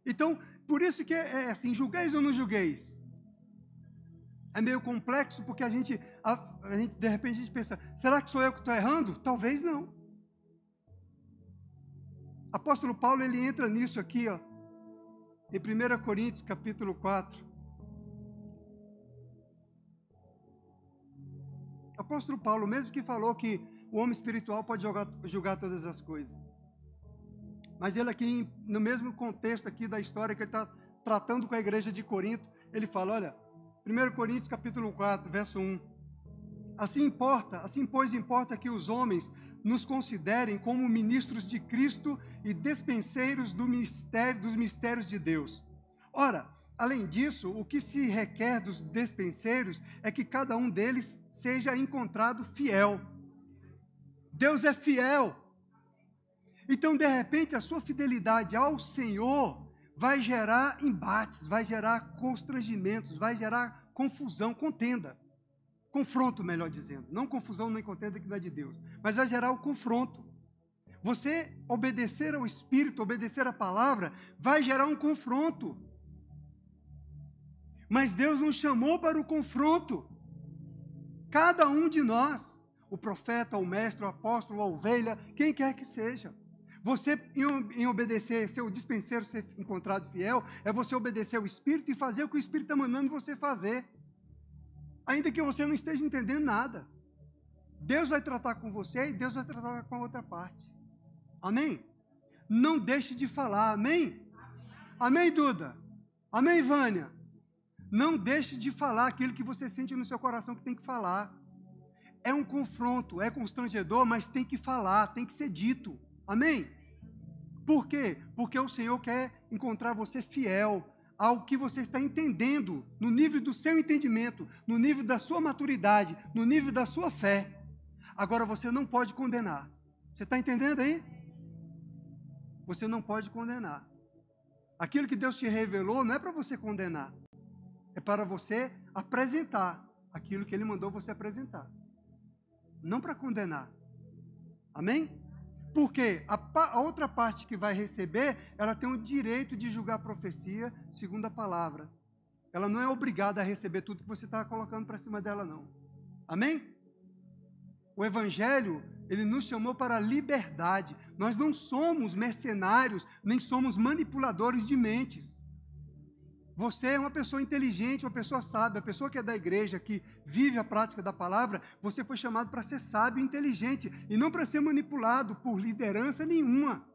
[SPEAKER 1] Então, por isso que é assim, julgueis ou não julgueis? É meio complexo, porque a gente de repente, a gente pensa, será que sou eu que estou errando? Talvez não. Apóstolo Paulo, ele entra nisso aqui, ó. Em 1 Coríntios, capítulo 4. Apóstolo Paulo, mesmo que falou que o homem espiritual pode julgar todas as coisas. Mas ele aqui, no mesmo contexto aqui da história que ele está tratando com a igreja de Corinto, ele fala, olha, 1 Coríntios, capítulo 4, verso 1. Assim, pois, importa que os homens nos considerem como ministros de Cristo e despenseiros dos mistérios de Deus. Ora, além disso, o que se requer dos despenseiros é que cada um deles seja encontrado fiel. Deus é fiel. Então, de repente, a sua fidelidade ao Senhor vai gerar embates, vai gerar constrangimentos, vai gerar confusão, contenda. Confronto, melhor dizendo. Não confusão nem contenda que não é de Deus. Mas vai gerar o confronto. Você obedecer ao Espírito, obedecer à palavra, vai gerar um confronto. Mas Deus nos chamou para o confronto. Cada um de nós, o profeta, o mestre, o apóstolo, a ovelha, quem quer que seja. Você, em obedecer, ser o dispenseiro, ser encontrado fiel, é você obedecer ao Espírito e fazer o que o Espírito está mandando você fazer. Ainda que você não esteja entendendo nada. Deus vai tratar com você e Deus vai tratar com a outra parte. Amém? Não deixe de falar, amém? Amém, Duda? Amém, Vânia? Não deixe de falar aquilo que você sente no seu coração que tem que falar. É um confronto, é constrangedor, mas tem que falar, tem que ser dito. Amém? Por quê? Porque o Senhor quer encontrar você fiel ao que você está entendendo, no nível do seu entendimento, no nível da sua maturidade, no nível da sua fé. Agora, você não pode condenar. Você está entendendo aí? Você não pode condenar. Aquilo que Deus te revelou não é para você condenar. É para você apresentar aquilo que Ele mandou você apresentar. Não para condenar. Amém? Porque a outra parte que vai receber, ela tem o direito de julgar a profecia segundo a palavra. Ela não é obrigada a receber tudo que você está colocando para cima dela, não. Amém? O Evangelho, ele nos chamou para a liberdade. Nós não somos mercenários, nem somos manipuladores de mentes. Você é uma pessoa inteligente, uma pessoa sábia, a pessoa que é da igreja, que vive a prática da palavra, você foi chamado para ser sábio e inteligente, e não para ser manipulado por liderança nenhuma.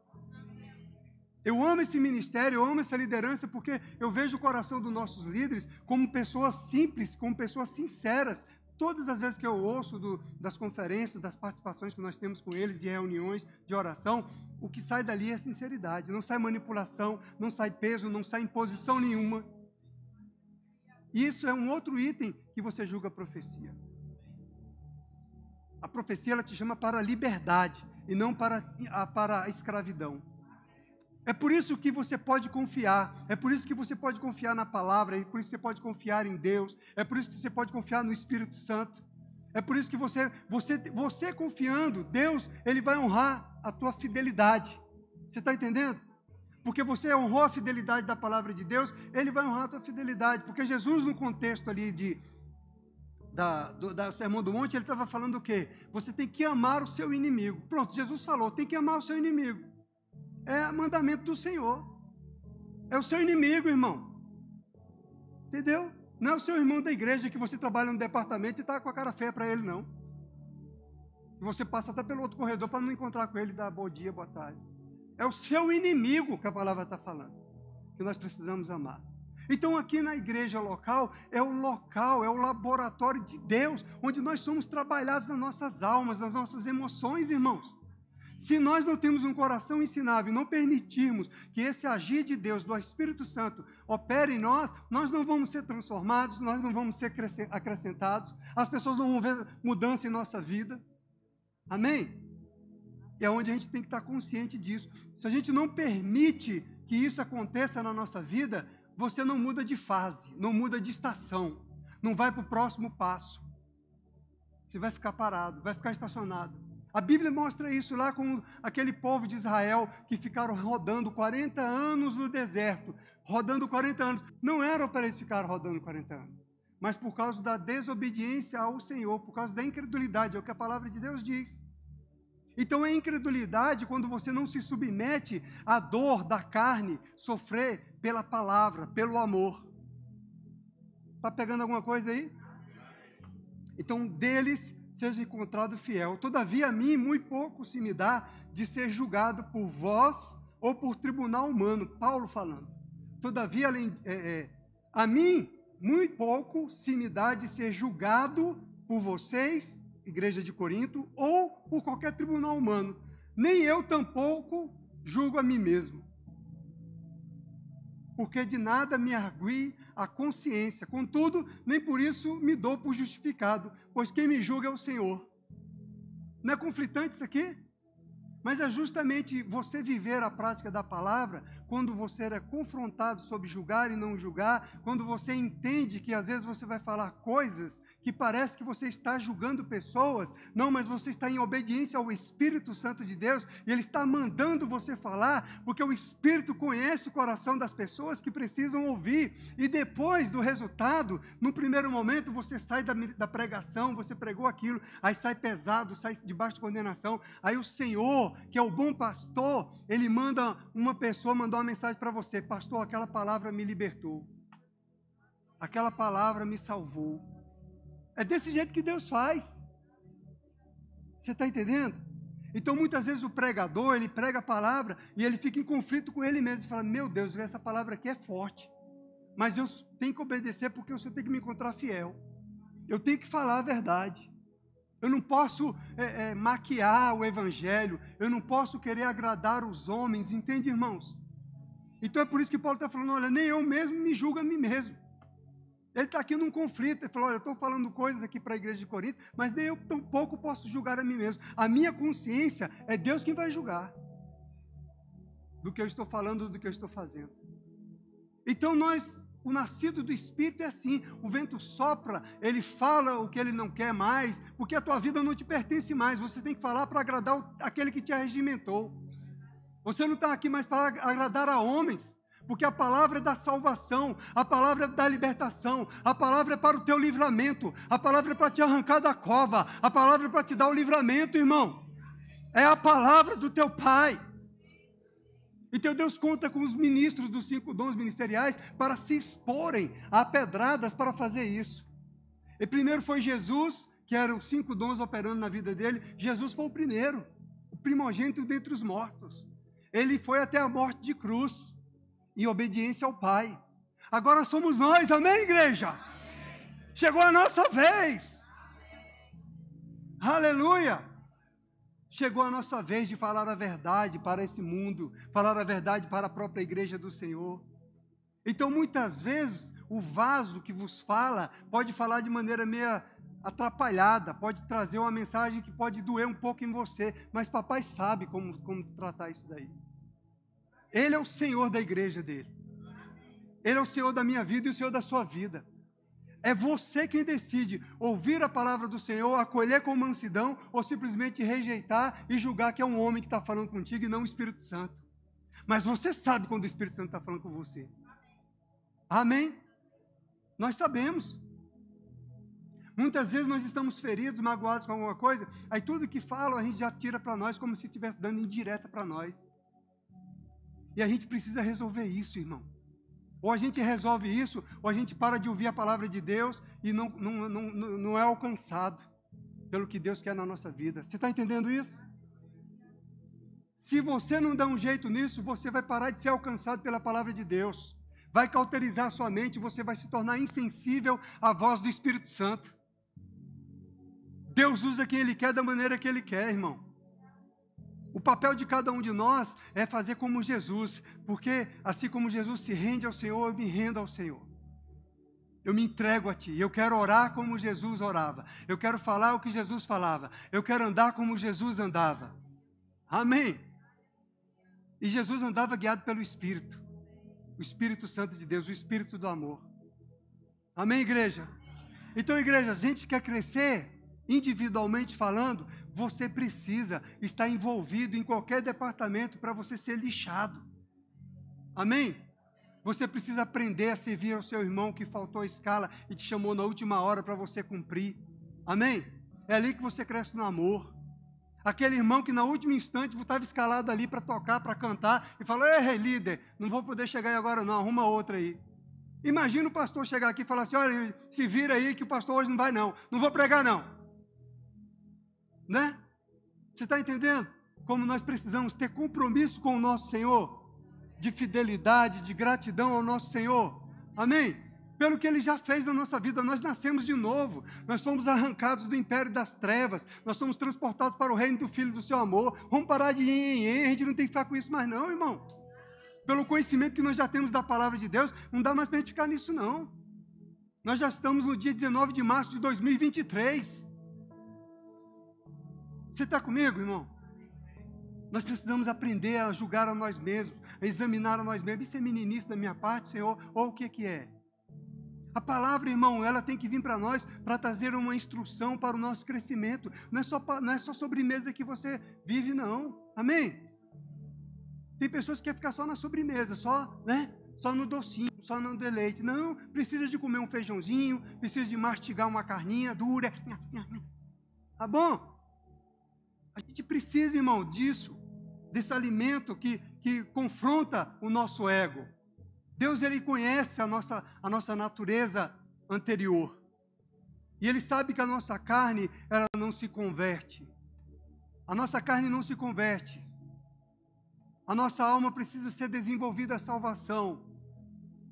[SPEAKER 1] Eu amo esse ministério, eu amo essa liderança, porque eu vejo o coração dos nossos líderes como pessoas simples, como pessoas sinceras. Todas as vezes que eu ouço das conferências, das participações que nós temos com eles, de reuniões, de oração, o que sai dali é sinceridade. Não sai manipulação, não sai peso, não sai imposição nenhuma. Isso é um outro item que você julga a profecia. A profecia, ela te chama para a liberdade e não para a escravidão. É por isso que você pode confiar, é por isso que você pode confiar na palavra, é por isso que você pode confiar em Deus, é por isso que você pode confiar no Espírito Santo, é por isso que você confiando, Deus, Ele vai honrar a tua fidelidade. Você está entendendo? Porque você honrou a fidelidade da palavra de Deus, Ele vai honrar a tua fidelidade, porque Jesus no contexto ali da Sermão do Monte, Ele estava falando o quê? Você tem que amar o seu inimigo. Pronto, Jesus falou, tem que amar o seu inimigo. É mandamento do Senhor. É o seu inimigo, irmão. Entendeu? Não é o seu irmão da igreja que você trabalha no departamento e está com a cara feia para ele, não. E você passa até pelo outro corredor para não encontrar com ele e dar bom dia, boa tarde. É o seu inimigo que a palavra está falando, que nós precisamos amar. Então aqui na igreja local, é o laboratório de Deus, onde nós somos trabalhados nas nossas almas, nas nossas emoções, irmãos. Se nós não temos um coração ensinável e não permitirmos que esse agir de Deus, do Espírito Santo, opere em nós, nós não vamos ser transformados, nós não vamos ser acrescentados, as pessoas não vão ver mudança em nossa vida. Amém? E é onde a gente tem que estar consciente disso. Se a gente não permite que isso aconteça na nossa vida, você não muda de fase, não muda de estação, não vai para o próximo passo. Você vai ficar parado, vai ficar estacionado. A Bíblia mostra isso lá com aquele povo de Israel que ficaram rodando 40 anos no deserto. Rodando 40 anos. Não era para eles ficarem rodando 40 anos, mas por causa da desobediência ao Senhor, por causa da incredulidade, é o que a palavra de Deus diz. Então é incredulidade quando você não se submete à dor da carne, sofrer pela palavra, pelo amor. Está pegando alguma coisa aí? Então, deles seja encontrado fiel. Todavia, a mim, muito pouco se me dá de ser julgado por vós ou por tribunal humano. Paulo falando. Todavia, a mim, muito pouco se me dá de ser julgado por vocês, igreja de Corinto, ou por qualquer tribunal humano. Nem eu tampouco julgo a mim mesmo. Porque de nada me argui a consciência. Contudo, nem por isso me dou por justificado, pois quem me julga é o Senhor. Não é conflitante isso aqui? Mas é justamente você viver a prática da palavra, quando você é confrontado sobre julgar e não julgar, quando você entende que às vezes você vai falar coisas que parece que você está julgando pessoas, não, mas você está em obediência ao Espírito Santo de Deus, e Ele está mandando você falar, porque o Espírito conhece o coração das pessoas que precisam ouvir, e depois do resultado, no primeiro momento você sai da pregação, você pregou aquilo, aí sai pesado, sai debaixo de condenação, aí o Senhor, que é o bom pastor, Ele manda uma pessoa, mandou uma mensagem para você: pastor, aquela palavra me libertou, aquela palavra me salvou. É desse jeito que Deus faz. Você está entendendo? Então muitas vezes o pregador, ele prega a palavra e ele fica em conflito com ele mesmo e fala: meu Deus, essa palavra aqui é forte, mas eu tenho que obedecer porque o Senhor tem que me encontrar fiel. Eu tenho que falar a verdade. Eu não posso maquiar o evangelho, eu não posso querer agradar os homens, entende, irmãos? Então é por isso que Paulo está falando, olha, nem eu mesmo me julgo a mim mesmo. Ele está aqui num conflito, ele falou, olha, eu estou falando coisas aqui para a igreja de Corinto, mas nem eu tampouco posso julgar a mim mesmo. A minha consciência é Deus quem vai julgar do que eu estou falando, do que eu estou fazendo. Então o nascido do Espírito é assim, o vento sopra, ele fala o que ele não quer mais, porque a tua vida não te pertence mais, você tem que falar para agradar aquele que te arregimentou. Você não está aqui mais para agradar a homens, porque a palavra é da salvação, a palavra é da libertação, a palavra é para o teu livramento, a palavra é para te arrancar da cova, a palavra é para te dar o livramento, irmão. É a palavra do teu Pai. Então Deus conta com os ministros dos 5 dons ministeriais para se exporem a pedradas para fazer isso. E primeiro foi Jesus, que eram os 5 dons operando na vida dele. Jesus foi o primeiro, o primogênito dentre os mortos. Ele foi até a morte de cruz, em obediência ao Pai. Agora somos nós, amém, igreja? Amém. Chegou a nossa vez. Amém. Aleluia. Chegou a nossa vez de falar a verdade para esse mundo, falar a verdade para a própria igreja do Senhor. Então, muitas vezes, o vaso que vos fala pode falar de maneira meio atrapalhada, pode trazer uma mensagem que pode doer um pouco em você, mas papai sabe como tratar isso daí. Ele é o Senhor da igreja dele. Ele é o Senhor da minha vida e o Senhor da sua vida. É você quem decide ouvir a palavra do Senhor, acolher com mansidão ou simplesmente rejeitar e julgar que é um homem que está falando contigo e não o Espírito Santo. Mas você sabe quando o Espírito Santo está falando com você. Amém? Nós sabemos. Muitas vezes nós estamos feridos, magoados com alguma coisa, aí tudo que falam a gente já tira para nós como se estivesse dando indireta para nós. E a gente precisa resolver isso, irmão. Ou a gente resolve isso, ou a gente para de ouvir a palavra de Deus e não é alcançado pelo que Deus quer na nossa vida. Você está entendendo isso? Se você não dá um jeito nisso, você vai parar de ser alcançado pela palavra de Deus. Vai cauterizar a sua mente, você vai se tornar insensível à voz do Espírito Santo. Deus usa quem Ele quer da maneira que Ele quer, irmão. O papel de cada um de nós é fazer como Jesus, porque assim como Jesus se rende ao Senhor, eu me rendo ao Senhor. Eu me entrego a Ti, eu quero orar como Jesus orava, eu quero falar o que Jesus falava, eu quero andar como Jesus andava. Amém? E Jesus andava guiado pelo Espírito, o Espírito Santo de Deus, o Espírito do amor. Amém, igreja? Então, igreja, a gente quer crescer individualmente falando, você precisa estar envolvido em qualquer departamento para você ser lixado. Amém? Você precisa aprender a servir ao seu irmão que faltou a escala e te chamou na última hora para você cumprir. Amém? É ali que você cresce no amor. Aquele irmão que na último instante estava escalado ali para tocar, para cantar e falou, ei, líder, não vou poder chegar aí agora não, arruma outra aí. Imagina o pastor chegar aqui e falar assim, olha, se vira aí que o pastor hoje não vai não vou pregar não. Né? Você está entendendo? Como nós precisamos ter compromisso com o nosso Senhor, de fidelidade, de gratidão ao nosso Senhor. Amém? Pelo que Ele já fez na nossa vida, nós nascemos de novo, nós fomos arrancados do império das trevas, nós somos transportados para o reino do Filho do seu amor. Vamos parar de a gente não tem que ficar com isso mais não, irmão. Pelo conhecimento que nós já temos da palavra de Deus, não dá mais para a gente ficar nisso não. Nós já estamos no dia 19 de março de 2023. Você está comigo, irmão? Nós precisamos aprender a julgar a nós mesmos, a examinar a nós mesmos. Isso é meninice da minha parte, Senhor? Ou o que é? A palavra, irmão, ela tem que vir para nós para trazer uma instrução para o nosso crescimento. Não é só sobremesa que você vive, não. Amém? Tem pessoas que querem ficar só na sobremesa, só no docinho, só no deleite. Não, precisa de comer um feijãozinho, precisa de mastigar uma carninha dura. Tá bom? A gente precisa, irmão, disso, desse alimento que confronta o nosso ego. Deus, Ele conhece a nossa natureza anterior. E Ele sabe que a nossa carne, ela não se converte. A nossa carne não se converte. A nossa alma precisa ser desenvolvida a salvação.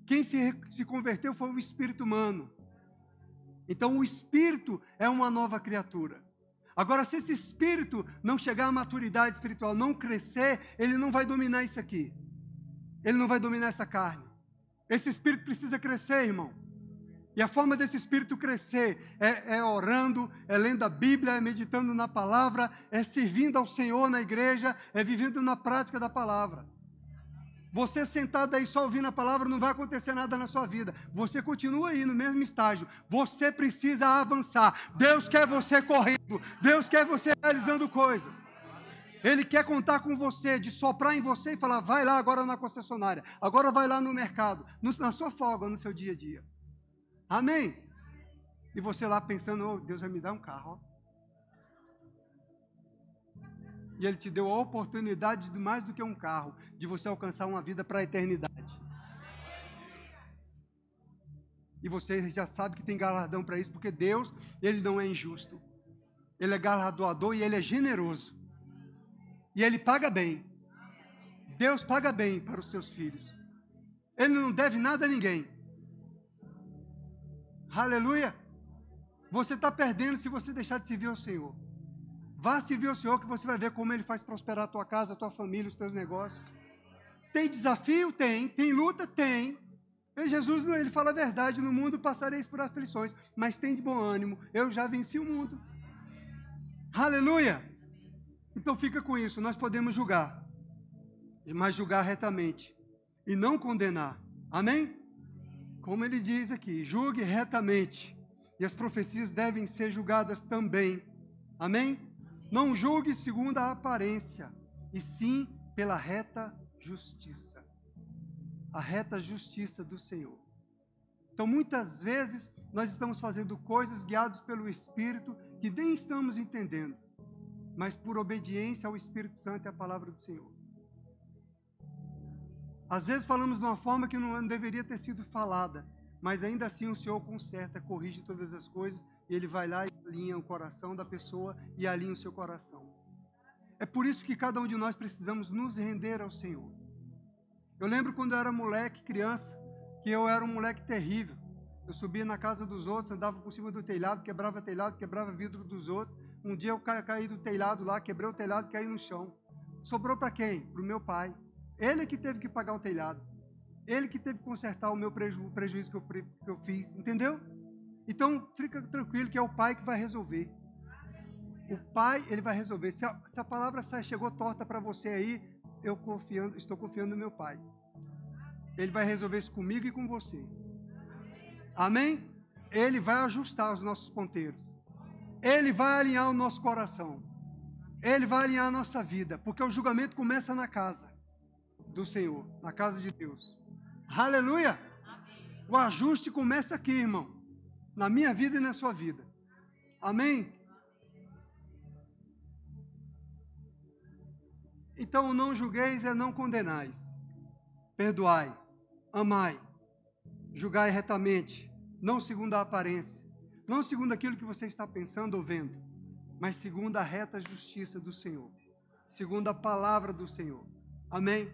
[SPEAKER 1] Quem se converteu foi o espírito humano. Então o espírito é uma nova criatura. Agora, se esse espírito não chegar à maturidade espiritual, não crescer, ele não vai dominar isso aqui. Ele não vai dominar essa carne. Esse espírito precisa crescer, irmão. E a forma desse espírito crescer é orando, é lendo a Bíblia, é meditando na palavra, é servindo ao Senhor na igreja, é vivendo na prática da palavra. Você sentado aí só ouvindo a palavra, não vai acontecer nada na sua vida. Você continua aí no mesmo estágio. Você precisa avançar. Deus quer você correndo. Deus quer você realizando coisas. Ele quer contar com você, de soprar em você e falar, vai lá agora na concessionária, agora vai lá no mercado, na sua folga, no seu dia a dia. Amém? E você lá pensando, oh, Deus vai me dar um carro. Ó. E Ele te deu a oportunidade de mais do que um carro, de você alcançar uma vida para a eternidade. E você já sabe que tem galardão para isso, porque Deus, Ele não é injusto. Ele é galardoador e Ele é generoso. E Ele paga bem. Deus paga bem para os seus filhos. Ele não deve nada a ninguém. Aleluia! Você está perdendo se você deixar de servir ao Senhor. Vá servir ao Senhor que você vai ver como Ele faz prosperar a tua casa, a tua família, os teus negócios. Tem desafio? Tem. Tem luta? Tem. E Jesus, Ele fala a verdade, no mundo passareis por aflições, mas tem de bom ânimo, eu já venci o mundo. Aleluia! Então fica com isso, nós podemos julgar, mas julgar retamente e não condenar. Amém? Como ele diz aqui, julgue retamente. E as profecias devem ser julgadas também. Amém? Não julgue segundo a aparência, e sim pela reta justiça. A reta justiça do Senhor. Então, muitas vezes, nós estamos fazendo coisas guiados pelo Espírito que nem estamos entendendo, mas por obediência ao Espírito Santo e à palavra do Senhor. Às vezes falamos de uma forma que não deveria ter sido falada, mas ainda assim o Senhor conserta, corrige todas as coisas, e Ele vai lá e alinha o coração da pessoa e alinha o seu coração. É por isso que cada um de nós precisamos nos render ao Senhor. Eu lembro quando eu era moleque, criança, que eu era um moleque terrível. Eu subia na casa dos outros, andava por cima do telhado, quebrava vidro dos outros. Um dia eu caí do telhado lá, quebrei o telhado e caí no chão. Sobrou para quem? Para o meu pai. Ele que teve que pagar o telhado. Ele que teve que consertar o meu prejuízo que eu fiz. Entendeu? Então, fica tranquilo que é o pai que vai resolver. O pai, ele vai resolver. Se a palavra chegou torta para você aí, estou confiando no meu pai. Ele vai resolver isso comigo e com você. Amém? Ele vai ajustar os nossos ponteiros. Ele vai alinhar o nosso coração. Ele vai alinhar a nossa vida. Porque o julgamento começa na casa do Senhor, na casa de Deus. Aleluia! O ajuste começa aqui, irmão. Na minha vida e na sua vida. Amém? Então, não julgueis é não condenais. Perdoai, amai, julgai retamente, não segundo a aparência, não segundo aquilo que você está pensando ou vendo, mas segundo a reta justiça do Senhor, segundo a palavra do Senhor. Amém?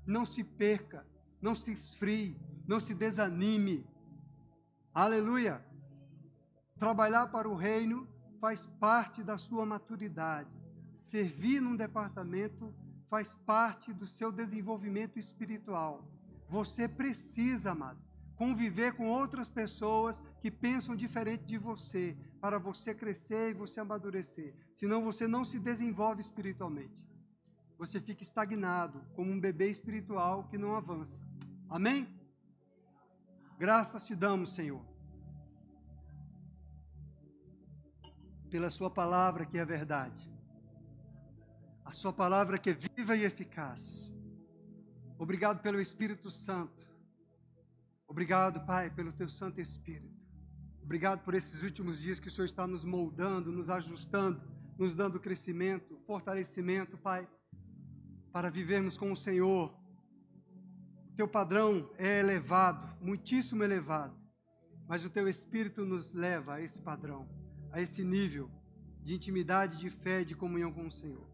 [SPEAKER 1] Não se perca, não se esfrie, não se desanime. Aleluia! Trabalhar para o reino faz parte da sua maturidade. Servir num departamento faz parte do seu desenvolvimento espiritual. Você precisa, amado, conviver com outras pessoas que pensam diferente de você, para você crescer e você amadurecer. Senão você não se desenvolve espiritualmente. Você fica estagnado, como um bebê espiritual que não avança. Amém? Graças te damos, Senhor, pela sua palavra que é a verdade. A sua palavra que é viva e eficaz. Obrigado pelo Espírito Santo. Obrigado, Pai, pelo teu Santo Espírito. Obrigado por esses últimos dias que o Senhor está nos moldando, nos ajustando, nos dando crescimento, fortalecimento, Pai, para vivermos com o Senhor. O teu padrão é elevado, muitíssimo elevado, mas o teu Espírito nos leva a esse padrão, a esse nível de intimidade, de fé, de comunhão com o Senhor.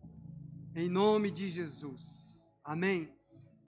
[SPEAKER 1] Em nome de Jesus. Amém.